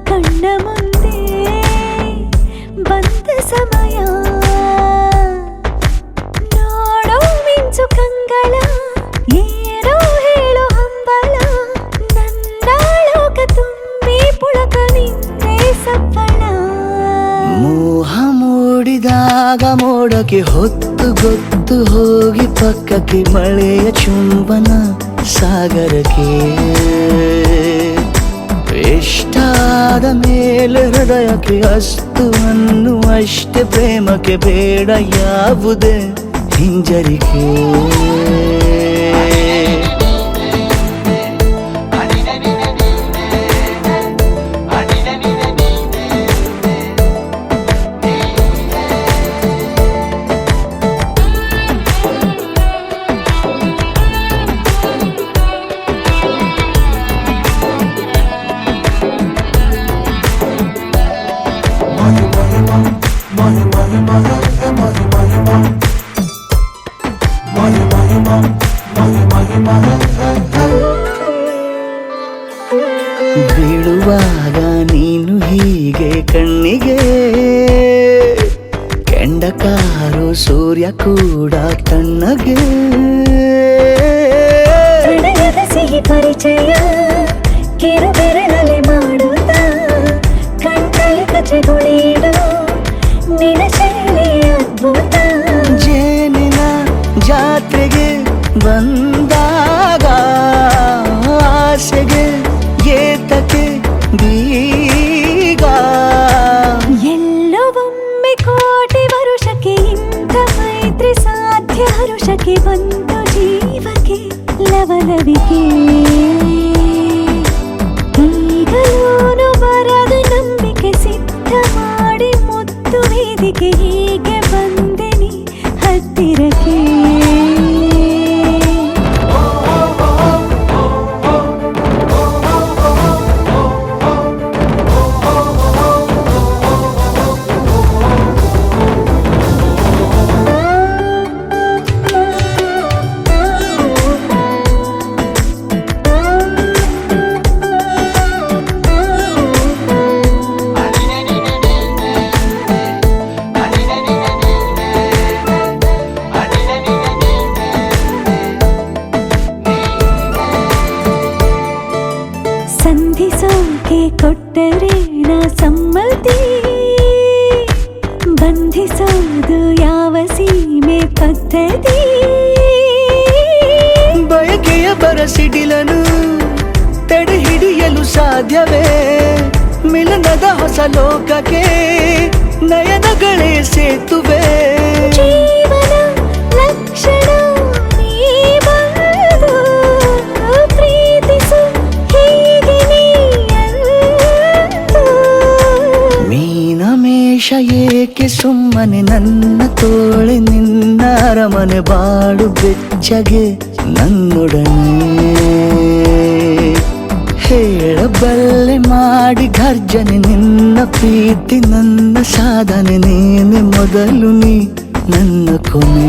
ಕಣ್ಣ ಮುಂದೆ ಬಂದ ಸಮಯ ನೋಡೋ ಮಿಂಚು ಕಂಗಳ ಏನೋ ಹೇಳೋ ಹಂಬಲ ನನ್ನ ಲೋಕ ತುಂಬಿ ಪುಳಕ ನಿಂತೆ ಸಪ್ಪಳ ಮೋಹ ಮೂಡಿದಾಗ ಮೋಡಕ್ಕೆ ಹೊತ್ತು ಗೊತ್ತು ಹೋಗಿ ಪಕ್ಕಕ್ಕೆ ಮಳೆಯ ಚುಂಬನ ಸಾಗರಕ್ಕೆ ಇಷ್ಟಾದ ಮೇಲೆ ಹೃದಯಕ್ಕೆ ಅಸ್ತು ಅನ್ನುವಷ್ಟೇ ಪ್ರೇಮಕ್ಕೆ ಬೇಡ ಯಾವುದೇ ಹಿಂಜರಿಕೆ ಬೀಳುವಾಗ ನೀನು ಹೀಗೆ ಕಣ್ಣಿಗೆ ಕೆಂಡಕಾರು ಸೂರ್ಯ ಕೂಡ ಕಣ್ಣಗೆ ಪ್ರಣಯದ ಸಿಹಿ ಪರಿಚಯ ಕಿರು ಬೆರಳಲ್ಲಿ ಮಾಡುತ್ತ ಕಣ್ಣಲ್ಲಿ ಕಚಗುಳಿಡು ನಿನ ಶೈಲಿ ಅದ್ಭುತ ಜೇನಿನ ಜಾತ್ರೆಗೆ ಬಂದಾಗ ಆಸೆಗೆ ಏತಕ್ಕೆ ಬೀಗ ಎಲ್ಲೋ ಒಮ್ಮೆ ಕೋಟಿ ವರುಷಕ್ಕೆ ಇಂಥ ಮೈತ್ರಿ ಸಾಧ್ಯ ಹರುಷಕ್ಕೆ ಬಂತು ಜೀವಕ್ಕೆ ಲವಲವಿಕೆ ಈಗಲೂನು ಬರದ ನಂಬಿಕೆ ಸಿದ್ಧ ಮಾಡಿ ಮುತ್ತು ವೇದಿಕೆ ಹೀಗೆ ಬಂದೆನಿ ಹತ್ತಿರಕ್ಕೆ ಸಂಧಿಸೋಕೆ ಕೊಟ್ಟರೆ ನಾ ಸಮ್ಮತಿ ಬಂಧಿಸೋದು ಯಾವ ಸೀಮೆ ಪದ್ಧತಿ ಬಯಕೆಯ ಬರಸಿಡಿಲನು ತಡೆ ಹಿಡಿಯಲು ಸಾಧ್ಯವೇ ಮಿಲನದ ಹೊಸ ಲೋಕಕ್ಕೆ ನಯನಗಳೇ ಸೇತುವೆ ಜೀವನ ಲಕ್ಷಣ ನೀ ಬಂದು ಪ್ರೀತಿಸು ಹೀಗೆ ನೀಯಂದು ಮೀನಮೇಷ ಏಕೆ ಸುಮ್ಮನೆ ನನ್ನ ತೋಳೆ ನಿನ್ನ ಅರಮನೆ ಬಾಡು ಬೆಚ್ಚಗೆ ನನ್ನೊಡನೆ ಹೇಳಬಲ್ಲೆ ಮಾಡಿ ಗರ್ಜನೆ ನಿನ್ನ ಪ್ರೀತಿ ನನ್ನ ಸಾಧನೆ ನೀನೆ ಮೊದಲು ನೀ ನನ್ನ ಕೊನೆ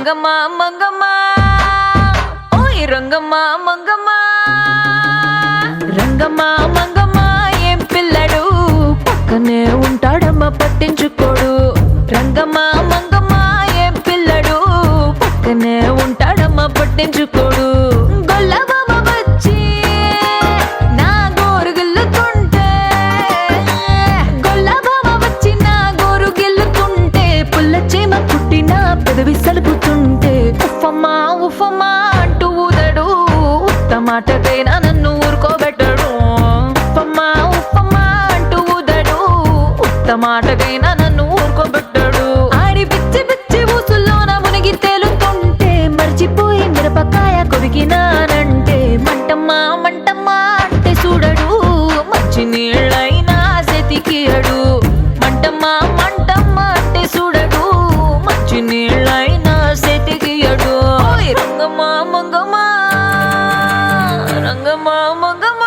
రంగమ్మ మంగమ్మ ఓయ్ రంగమ్మ మంగమ్మ రంగమ్మ మంగమ్మ ఏం పిల్లడు పక్కనే ఉంటాడమ్మ పట్టించుకోడు రంగమ్మ మంగమ్మ ఏం పిల్లడు పక్కనే ఉంటాడమ్మ పట్టించుకోడు గొల్లబాబ వచ్చి నా గోరు గిల్లుతుంటే గొల్లబాబ వచ్చి నా గోరు గిల్లుతుంటే పుల్ల చీమ పుట్టిన పెదవి సలుపుతుంటే ఉఫమ్మా ఉఫమ్మా అంటూ ఊదడు ఉత్తమాటకైనా నన్ను ఊరుకోబెట్టడు ఉఫమ్మా ఉఫమ్మా అంటూ ఊదడు ఉత్తమాటకైనా నన్ను ఊరుకోబెట్టడు ఆడి పిచ్చి పిచ్చి ఊసుల్లోన మునిగి తేలుతుంటే మర్చిపోయి మిరపకాయ కొరికినానంటే మంటమ్మా మంటమ్మా అంటే చూడడు మంచి నీళ్ళైనా సెతికియడు మంటమ్మా మంటమ్మా అంటే చూడడు మంచి నీళ్ళైనా సెతికియడు ఓయ్ రంగమ్మ మంగమ్మ రంగమ్మ మంగమ్మ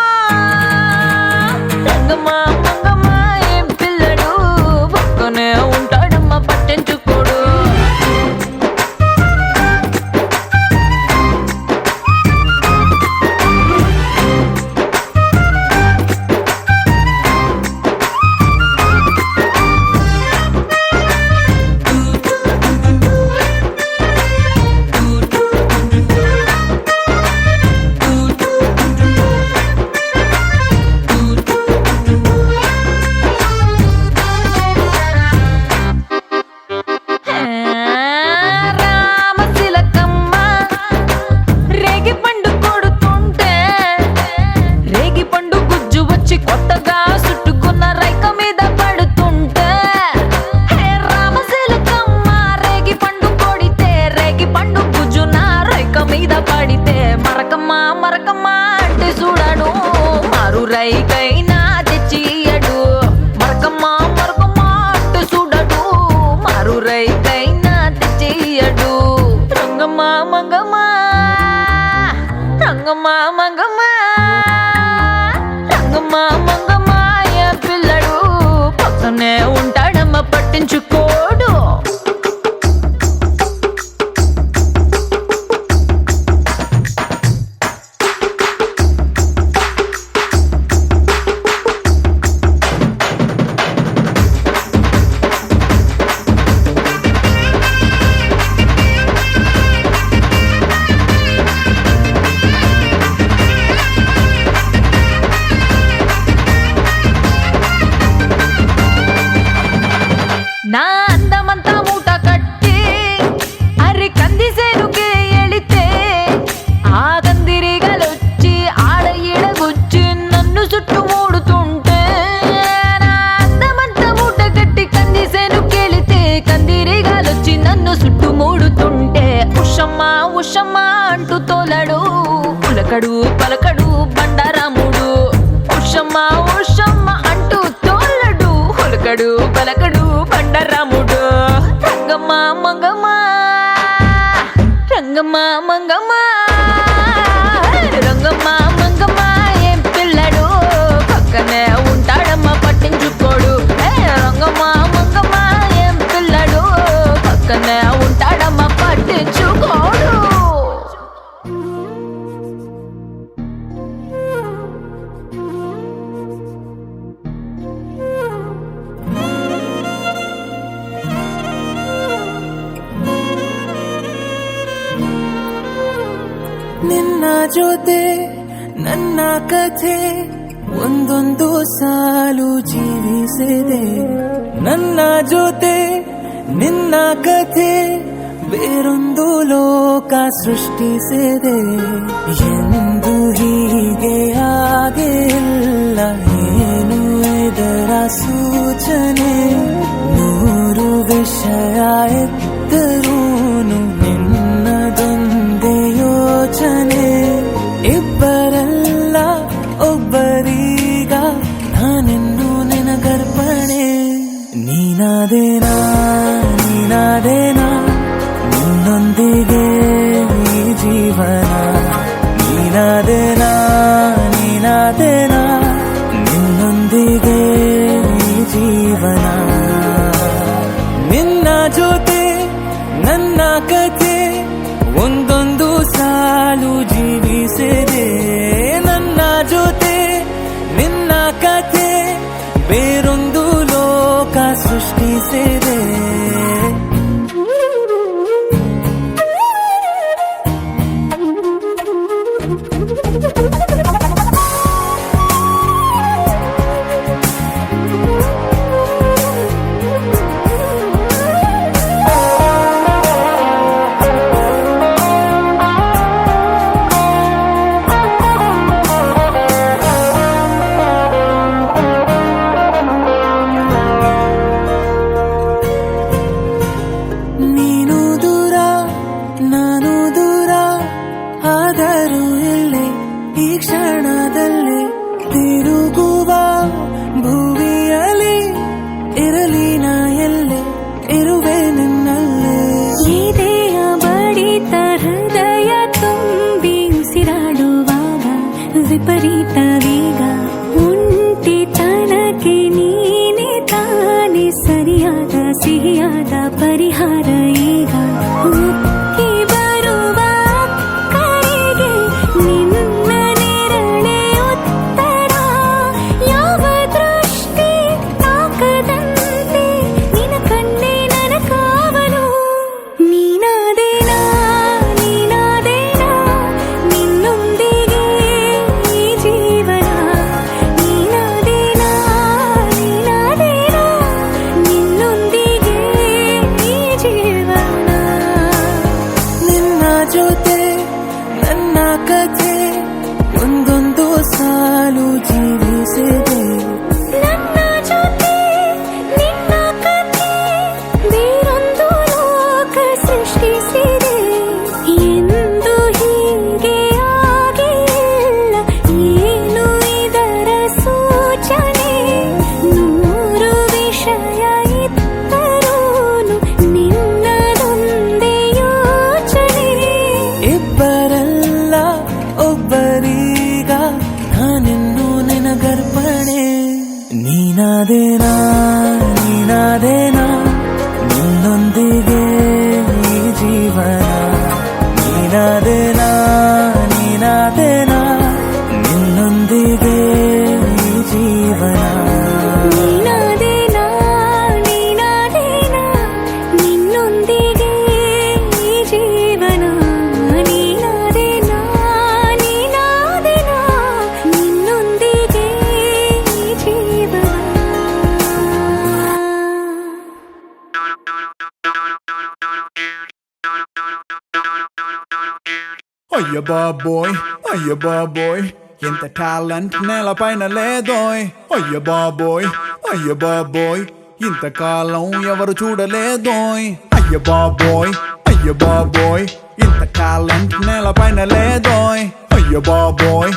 రంగమ్మ మంగమ్మ ఏం పిల్లడు పక్కనే ఉంటాడమ్మ పట్టించుకోడు రామశిలకమ్మ రేగి పండు కొడుతుంటే రేగి పండు గుజ్జు వచ్చి కొత్తగా చుట్టుకున్న రైక మీద పడుతుంటే రామశిలకమ్మ రేగి పండు కొడితే రేగి పండు గుజ్జు నా రైక మీద పడితే మరకమ్మ మరకమ్మ అంటే చూడాడు మారు రైకైనా తెచ్చియడు మరకమ్మ మరకమ్మ అంటే చూడడు మారు రైకైనా తెచ్చియడు రంగమ్మ మంగమ్మ రంగమ్మ మంగమ్మ రంగమ్మ మంగమ్మ ఏ పిల్లడు పక్కనే ఉంటాడమ్మ పట్టించుకోడు నా అందమంతా మూట కట్టి అరి కందిసేనుకే ఎళితే ఆ కందిరిగలొచ్చి ఆడ ఈడగొచ్చి నన్ను చుట్టుమూడుతుంటే నా అందమంతా మూట కట్టి కందిసేనుకెళితే కందిరిగలొచ్చి నన్ను చుట్టుమూడుతుంటే ఉషమ్మ ఉషమ్మ అంటూ తోలడు పులకడు పలకడు బండారాముడు ఉషమ్మ ఉషమ్మ అంటూ తోలడు పులకడు పలకడు బండారాముడు రంగమ్మ మంగమ్మ రంగమ్మ మంగమ్మ రంగమ్మ మంగమ్మ ఏం పిల్లడు పక్కనే ఉంటాడమ్మ పట్టించుకోడు రంగమ్మ మంగమ్మ ఏం పిల్లడు పక్కనే ఉంటాడమ్మ పట్టించుకోడు ನಿನ್ನ ಜೊತೆ ನನ್ನ ಕಥೆ ಒಂದೊಂದು ಸಾಲು ಜೀವಿಸಿದೆ ನನ್ನ ಜೊತೆ ನಿನ್ನ ಕಥೆ ಬೇರೊಂದು ಲೋಕ ಸೃಷ್ಟಿಸಿದೆ ಎಂದು ಹೀಗೆ ಆಗಿಲ್ಲ ಏನು ಇದರ ಸೂಚನೆ ನೂರು ವಿಷಯ ಎತ್ತರೂನು ನಿನ್ನದೊಂದೇ ಯೋಚನೆ ಇಬ್ಬರಲ್ಲ ಒಬ್ಬರೀಗ ನಾನೆನ್ನು ನಿನಗರ್ಪಣೆ ನೀನಾದೇನಾ ನೀನಾದೇನಾ ನಿನ್ನೊಂದಿಗೆ ಈ ಜೀವನ ನೀನಾದೇನಾ ನೀನಾದೇನಾ ನಿನ್ನೊಂದಿಗೆ ಈ ಜೀವನ ನಿನ್ನ ಜೊತೆ ನನ್ನ ಕಥೆ ಪರಿಹಾರ ಈಗ ಉಕ್ಕಿ ಬರುವ ಕರೆಗೆ ನಿನ್ನ ನೆರಳೆ ಉತ್ತರ ಯಾವ ದೃಷ್ಟಿ ತಾಕದಂತೆ ನಿನ ಕಣ್ಣೆ ನನ್ನ ಕಾವಲು ನೀನಾದೇನಾ ನೀನಾದೇನಾ ನಿನ್ನೊಂದಿಗೆ ಈ ಜೀವನ ನೀನಾದೇನಾ ನೀನಾದೇನಾ ನಿನ್ನೊಂದಿಗೆ ಈ ಜೀವನ ನಿನ್ನ ಜೊತೆ ನನ್ನ ಕಥೆ ಒಂದೊಂದು ಸಾಲು ಜೀವಿಸಿದೆ ನನ್ನ ಜೊತೆ ನಿನ್ನ ಕಥೆ ಬೇರೊಂದು ಲೋಕ ಸೃಷ್ಟಿಸಿದೆ ಎಂದು ಹೀಗೆ ಆಗಿಲ್ಲ ಏನು ಇದರ ಸೂಚನೆ ನೂರು ವಿಷಯ ಇತ್ತರೂನು ನಿನ್ನದೊಂದೇ ಯೋಚನೆ ಇಬ್ಬರಲ್ಲ ಒಬ್ಬರೀಗ ನಾನಿನ್ನು ನಿನಗರ್ಪಣೆ ನೀನಾದೇನಾ ನೀನಾದೇನಾ ನಿನ್ನೊಂದಿಗೆ ಈ ಜೀವನ ನೀನಾದೇನಾ ನೀನಾದೇನಾ ನಿನ್ನೊಂದಿಗೆ ಈ ಜೀವನ ನೀನಾದೇನಾ ನೀನಾದೇನಾ ನಿನ್ನೊಂದಿಗೆ ಈ ಜೀವನ ನೀನಾದೇನಾ ನೀನಾದೇನಾ ನಿನ್ನೊಂದಿಗೆ ಈ ಜೀವನ అయ్య బాబోయ్ ఎంత టాలెంట్ నేలపైన లేదోయ్ అయ్య బాబోయ్ ఇంతకాలం ఎవరు చూడలేదోయ్ అయ్య బాబోయ్ ఇంత టాలెంట్ నేలపైన లేదోయ్ అయ్య బాబోయ్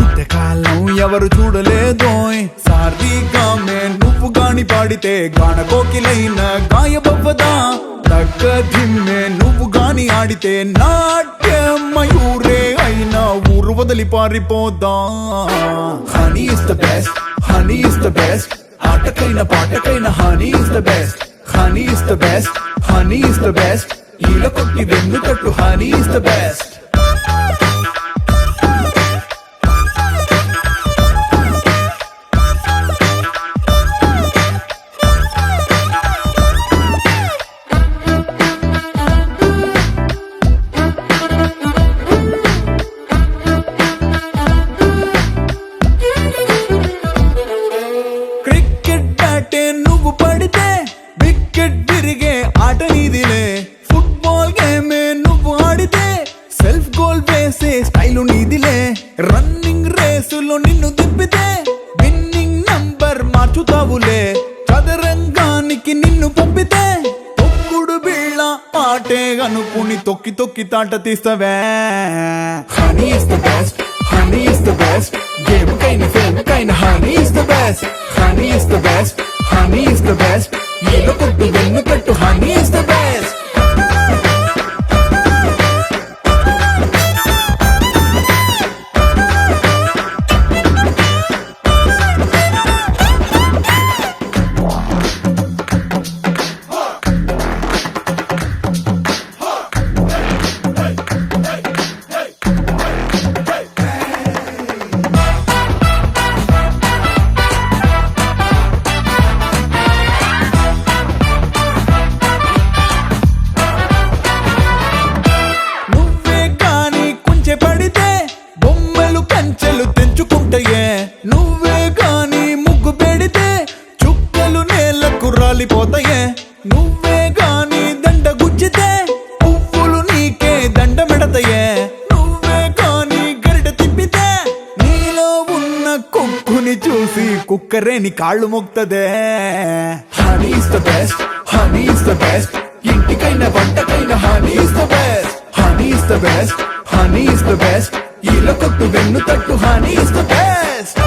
ఇంతకాలం ఎవరు చూడలేదోయ్ సారిగామే నువ్వు గాని పాడితే గాన కోకిలైన గాయబవ్వదా తగ్గ ధిమ్మే నువ్వు గాని ఆడితే నాట్య మయూరే అయినా ఊరు వదిలి పారిపోదా హనీ ఇస్ ద బెస్ట్ ఆటకైన పాటకైన హనీ ఇస్ ద బెస్ట్ ఈల కొట్టి వెన్ను తట్టు honey is the best cricket బ్యాటే నువ్వు పడితే వికెట్ విరిగే ఆట నీదిలే ఫుట్బాల్ గేమే నువ్వు ఆడితే సెల్ఫ్ గోల్ వేసే స్టైలు నీదిలే రన్నింగ్ రేసులో నిన్ను తిప్పితే విన్నింగ్ నంబర్ మార్చుతావులే చదరంగానికి నిన్ను పంపితే తొక్కుడు బిళ్ళ ఆటే అనుకుని తొక్కి తొక్కి తాట తీస్తావే honey is the best game కైన ఫిల్మ్ కైన హనీ ఇస్ ద బెస్ట్ ఈల కొట్టు వెన్ను కట్టు హనీ ఇస్ ద బెస్ట్ నువ్వే కాని కుంచె పడితే బొమ్మలు కంచెలు తెంచుకుంటాయే నువ్వే కాని ముగ్గు పెడితే చుక్కలు నేలకు రాలిపోతాయే నువ్వే కాని దండ గుచ్చితే పువ్వులు నీకే దండ మెడతాయే నువ్వే కాని గరిట తిప్పితే నీలో ఉన్న కుక్కుని చూసి కుక్కరేని కాళ్ళు మొక్తదే హనీ ఇస్ ద బెస్ట్ ఇంటికైన వంటకైన హనీ ఇస్ ద బెస్ట్ ఈల కొట్టు వెన్ను తట్టు హనీ ఇస్ ద బెస్ట్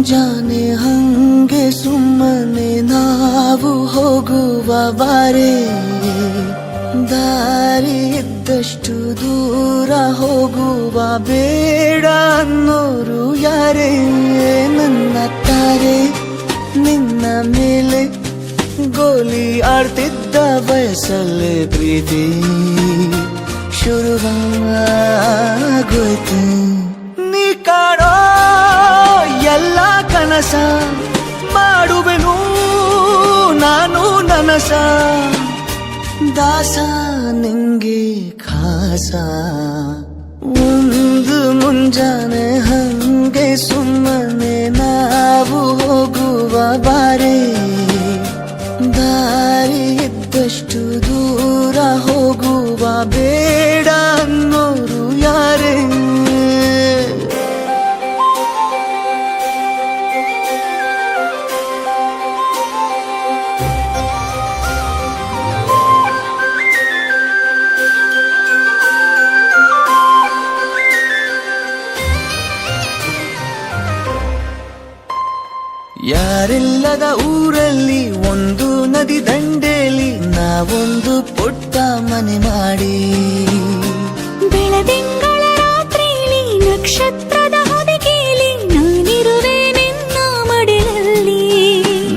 ಮುಂಜಾನೆ ಹಂಗೆ ಸುಮ್ಮನೆ ನಾವು ಹೋಗುವ ಬಾರೆ ದಾರಿ ಇದ್ದಷ್ಟು ದೂರ ಹೋಗುವ ಬೇಡ ಅನ್ನೋರು ಯಾರೇ ನನ್ನ ತಾರೆ ನಿನ್ನ ಮೇಲೆ ಗೋಲಿ ಆಡ್ತಿದ್ದ ವಯಸ್ಸಲ್ಲೇ ಪ್ರೀತಿ ಶುರುವಾಗೋಯ್ತು ನೀ ಕಾಡೋ ಎಲ್ಲ ಕನಸ ಮಾಡುವೆನು ನಾನು ನನಸ ದಾಸ ನಿಂಗೆ ಖಾಸ ಒಂದು ಮುಂಜಾನೆ ಹಂಗೆ ಸುಮ್ಮನೆ ನಾವು ಹೋಗುವ ಬಾರೆ ದಾರಿ ಇದ್ದಷ್ಟು ದೂರ ಹೋಗುವ ಬೇಡ ಅನ್ನೋರು ಯಾರೇ ಯಾರಿಲ್ಲದ ಊರಲ್ಲಿ ಒಂದು ನದಿ ದಂಡೆಯಲ್ಲಿ ನಾವೊಂದು ಪುಟ್ಟ ಮನೆ ಮಾಡಿ ಬೆಳದಿಂಗಳ ರಾತ್ರಿಲಿ ನಕ್ಷತ್ರದ ಹೊದಿಕೆಯಲ್ಲಿ ನಾನಿರುವೆ ನಿನ್ನ ಮಡಿಲಲ್ಲಿ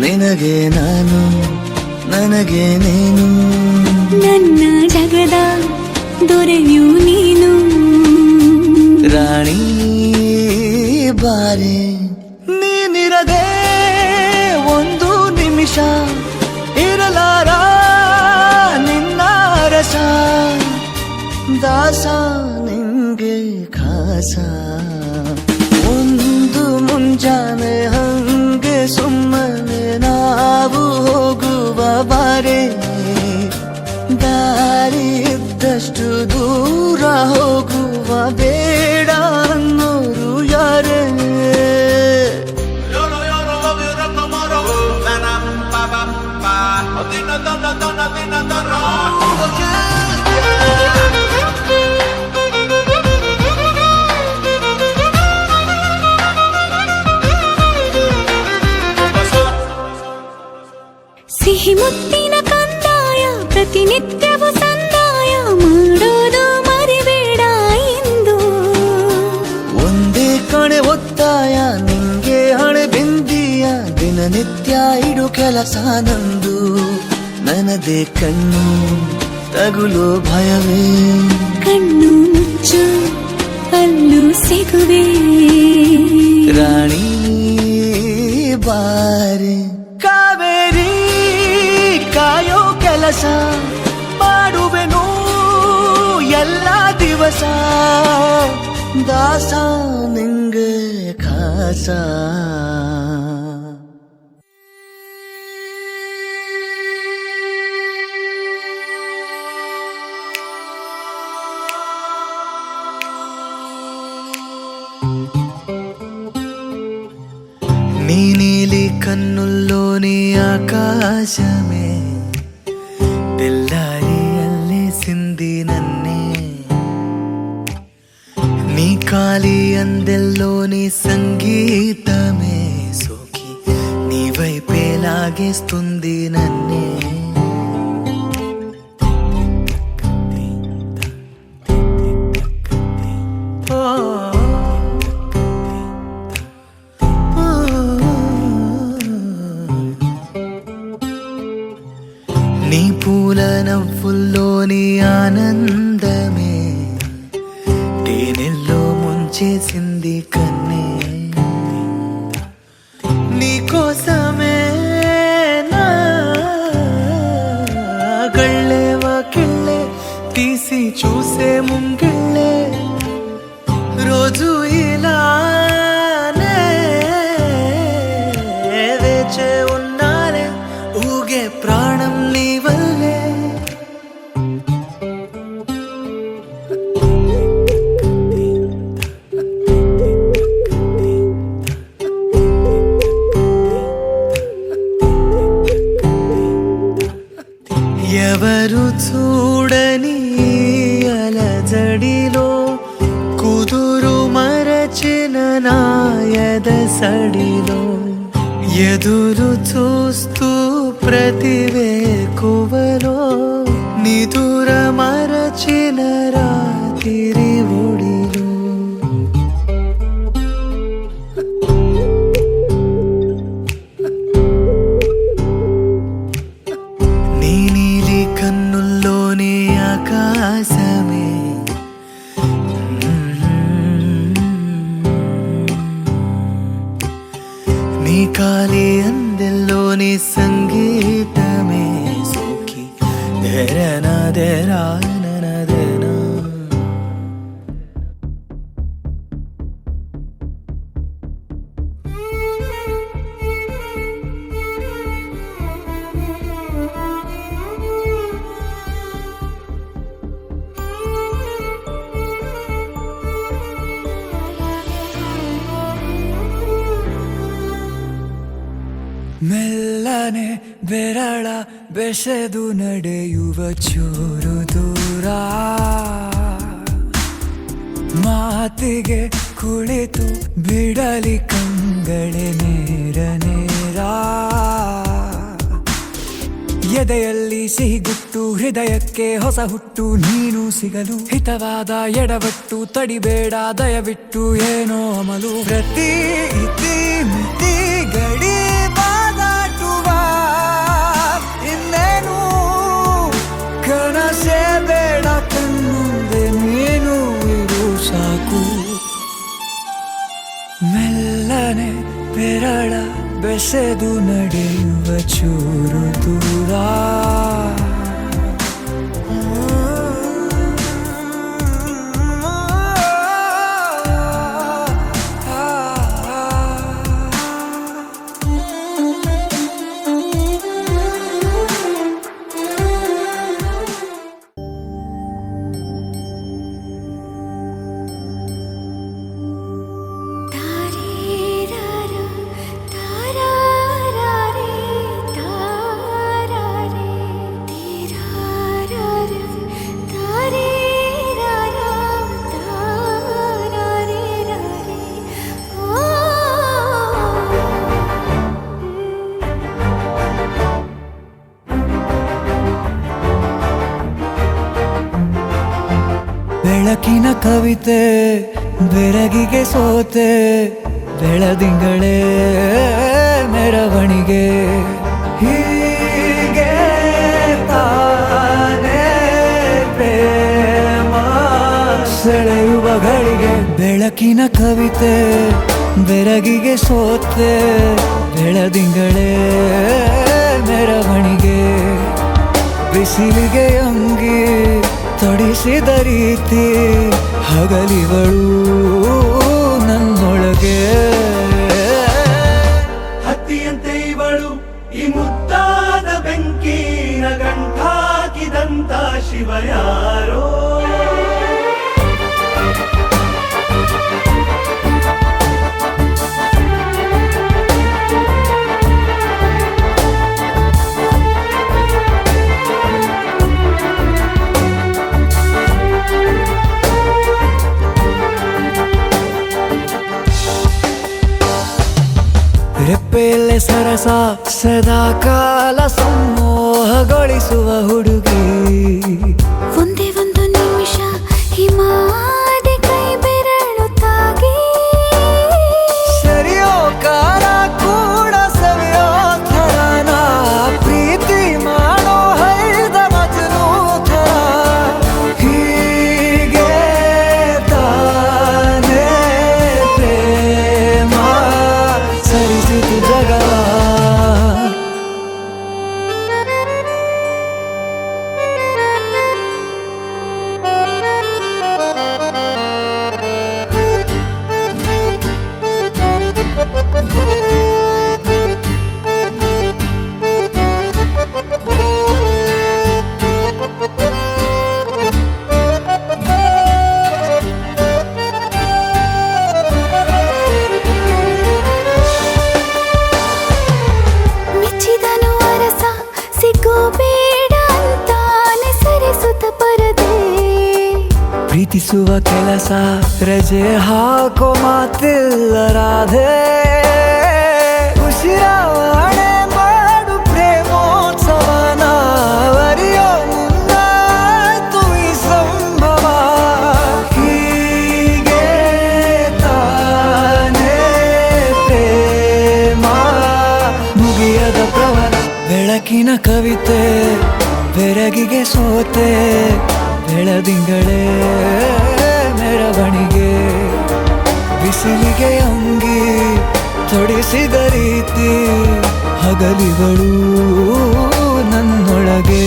ನಿನಗೆ ನಾನು ನನಗೆ ನೀನು ನನ್ನ ಜಗದ ದೊರೆಯು ನೀನು ರಾಣಿ ಬಾರೆ ನೀನಿರದೆ ಒಂದು ನಿಮಿಷ ಇರಲಾರ ನಿನ್ನ ರಸ ದಾಸ ನಿಂಗೆ ಖಾಸ ಒಂದು ಮುಂಜಾನೆ ಹಂಗೆ ಸುಮ್ಮನೆ ನಾವು ಹೋಗುವ ಬಾರೆ ದಾರಿ ಇದ್ದಷ್ಟು ದೂರ ಹೋಗುವ ಬೇಡ ಅನ್ನೋರು ಯಾರೇ ಸಿಹಿ ಮುತ್ತಿನ ಕಂದಾಯ ಪ್ರತಿನಿತ್ಯವೂ ಸಂದಾಯ ಮಾಡೋದು ಮರಿಬೇಡ ಎಂದು ಒಂದೇ ಕಣೆ ಒತ್ತಾಯ ನಿಂಗೆ ಹಣೆ ಬಿಂದಿಯ ದಿನನಿತ್ಯ ಇಡು ಕೆಲಸ ನಂದು ನನ್ನದೇ ಕಣ್ಣು ತಗುಲೋ ಭಯವೇ ಕಣ್ಣು ಮುಚ್ಚು ಅಲ್ಲೂ ಸಿಗುವೆ ರಾಣಿ ಬಾರೆ ಕಾವೇರಿ ಕಾಯೋ ಕೆಲಸ ಮಾಡುವೆನು ಎಲ್ಲ ದಿವಸ ದಾಸ ನಿಂಗೆ ಖಾಸ నీ నీలి కన్నుల్లోని ఆకాశమే తెల్లారి అల్లేసింది నన్నే నీ కాలి అందెల్లోని సంగీతమే సోకి నీ వైపే లాగేస్తుంది నన్నే నీ పూల నవ్వుల్లోని ఆనందమే తేనెల్లో ముంచేసింది కన్నే నీ కోసమే నా గళ్ళే వాకిళ్ళే తీసి చూసే ముంగిళ్ళే రోజు ఇలానే వేచే ఉన్నానే ఊగే ప్రాణం నీ వల్లే ఎవరు చూడని అలజడిలో కుదురు మరచిన నాయ ఎదసడిలో ఎదురు చూస్తూ ప్రతివేకువలో నిదుర మరచిన రాత్రి ఒడిలో నీ నీలి కన్నుల్లోనే ఆకాశమే నీ కాలి అందెల్లోని సంగీతమే సోకి దేరనా దేనా ಮೆಲ್ಲನೆ ಬೆರಳ ಬೆಸೆದು ನಡೆಯುವ ಚೂರು ದೂರ ಮಾತಿಗೆ ಕುಳಿತು ಬಿಡಲಿ ಕಂಗಳೆ ನೇರ ನೇರ ಎದೆಯಲ್ಲಿ ಸಿಹಿಗುಟ್ಟು ಹೃದಯಕ್ಕೆ ಹೊಸ ಹುಟ್ಟು ನೀನು ಸಿಗಲು ಹಿತವಾದ ಎಡವಟ್ಟು ತಡಿಬೇಡ ದಯವಿಟ್ಟು ಏನೋ ಅಮಲು ಪ್ರತಿ ಇತಿ ಮಿತಿ ಗಡಿ ಬಾದಾಟುವ ಇನ್ನೇನು ಕನಸೇ ಬೇಡ ಕಣ್ಣುಂದೆ ನೀನು ಇರು ಸಾಕು ಮೆಲ್ಲನೆ ಬೆರಳ ಬೆಸೆದು ನಡೆಯುವ ಚೂರು ದೂರ ಬೆಳಕಿನ ಕವಿತೆ ಬೆರಗಿಗೆ ಸೋತೆ ಬೆಳದಿಂಗಳೇ ಮೆರವಣಿಗೆ ಹೀಗೆ ತಾನೇ ಪ್ರೇಮ ಸೆಳೆಯುವ ಗಳಿಗೆ ಬೆಳಕಿನ ಕವಿತೆ ಬೆರಗಿಗೆ ಸೋತೆ ಬೆಳದಿಂಗಳೇ ಮೆರವಣಿಗೆ ಬಿಸಿಲಿಗೆ ಅಂಗಿ ತೊಡಿಸಿದ ರೀತಿ ಹಗಲಿಗಳು ನನ್ನೊಳಗೆ ಹತ್ತಿಯಂತೆ ಇವಳು ಈ ಮುದ್ದಾದ ಬೆಂಕಿನ ಗಂಟಾಕಿದಂತ ಶಿವ ಯಾರೋ ರೆಪ್ಪೆಯಲ್ಲೇ ಸರಸ ಸದಾ ಕಾಲ ಸಂಮೋಹಗೊಳಿಸುವ ಹುಡುಗಿ ಒಂದೇ ಒಂದು ನಿಮಿಷ ಹಿಮಾದಿ ಕೈ ಬೆರಳು ತಾಗಿ ಸರಿಯೋ ಕಾಲ ಕೂಡ ಸವಿಯೋ ಥರನ ಪ್ರೀತಿ ಮಾಡೋ ಹೈದ ಮಜನು ಥರ ಹೀಗೆ ತಾನೇ ಪ್ರೇಮ ಸರಿಸಿತು ಜಗವ ಪ್ರೀತಿಸುವ ಕೆಲಸ ರಜೆ ಹಾಕೋ ಮಾತಿಲ್ಲ ರಾಧೆ ಉಸಿರಾವಣೆ ಮಾಡು ಪ್ರೇಮೋತ್ಸವನ ಅರಿಯೋ ಮುಂದಾಯ್ತು ಈ ಸಂಭವ ಹೀಗೆ ತಾನೇ ಪ್ರೇಮ ಮುಗಿಯದ ಪ್ರವರ ಬೆಳಕಿನ ಕವಿತೆ ಬೆರಗಿಗೆ ಸೋತೆ ಬೆಳದಿಂಗಳೇ ಮೆರವಣಿಗೆ ಬಿಸಿಲಿಗೆ ಅಂಗಿ ತೊಡಿಸಿದ ರೀತಿ ಹಗಲಿಗಳು ನನ್ನೊಳಗೆ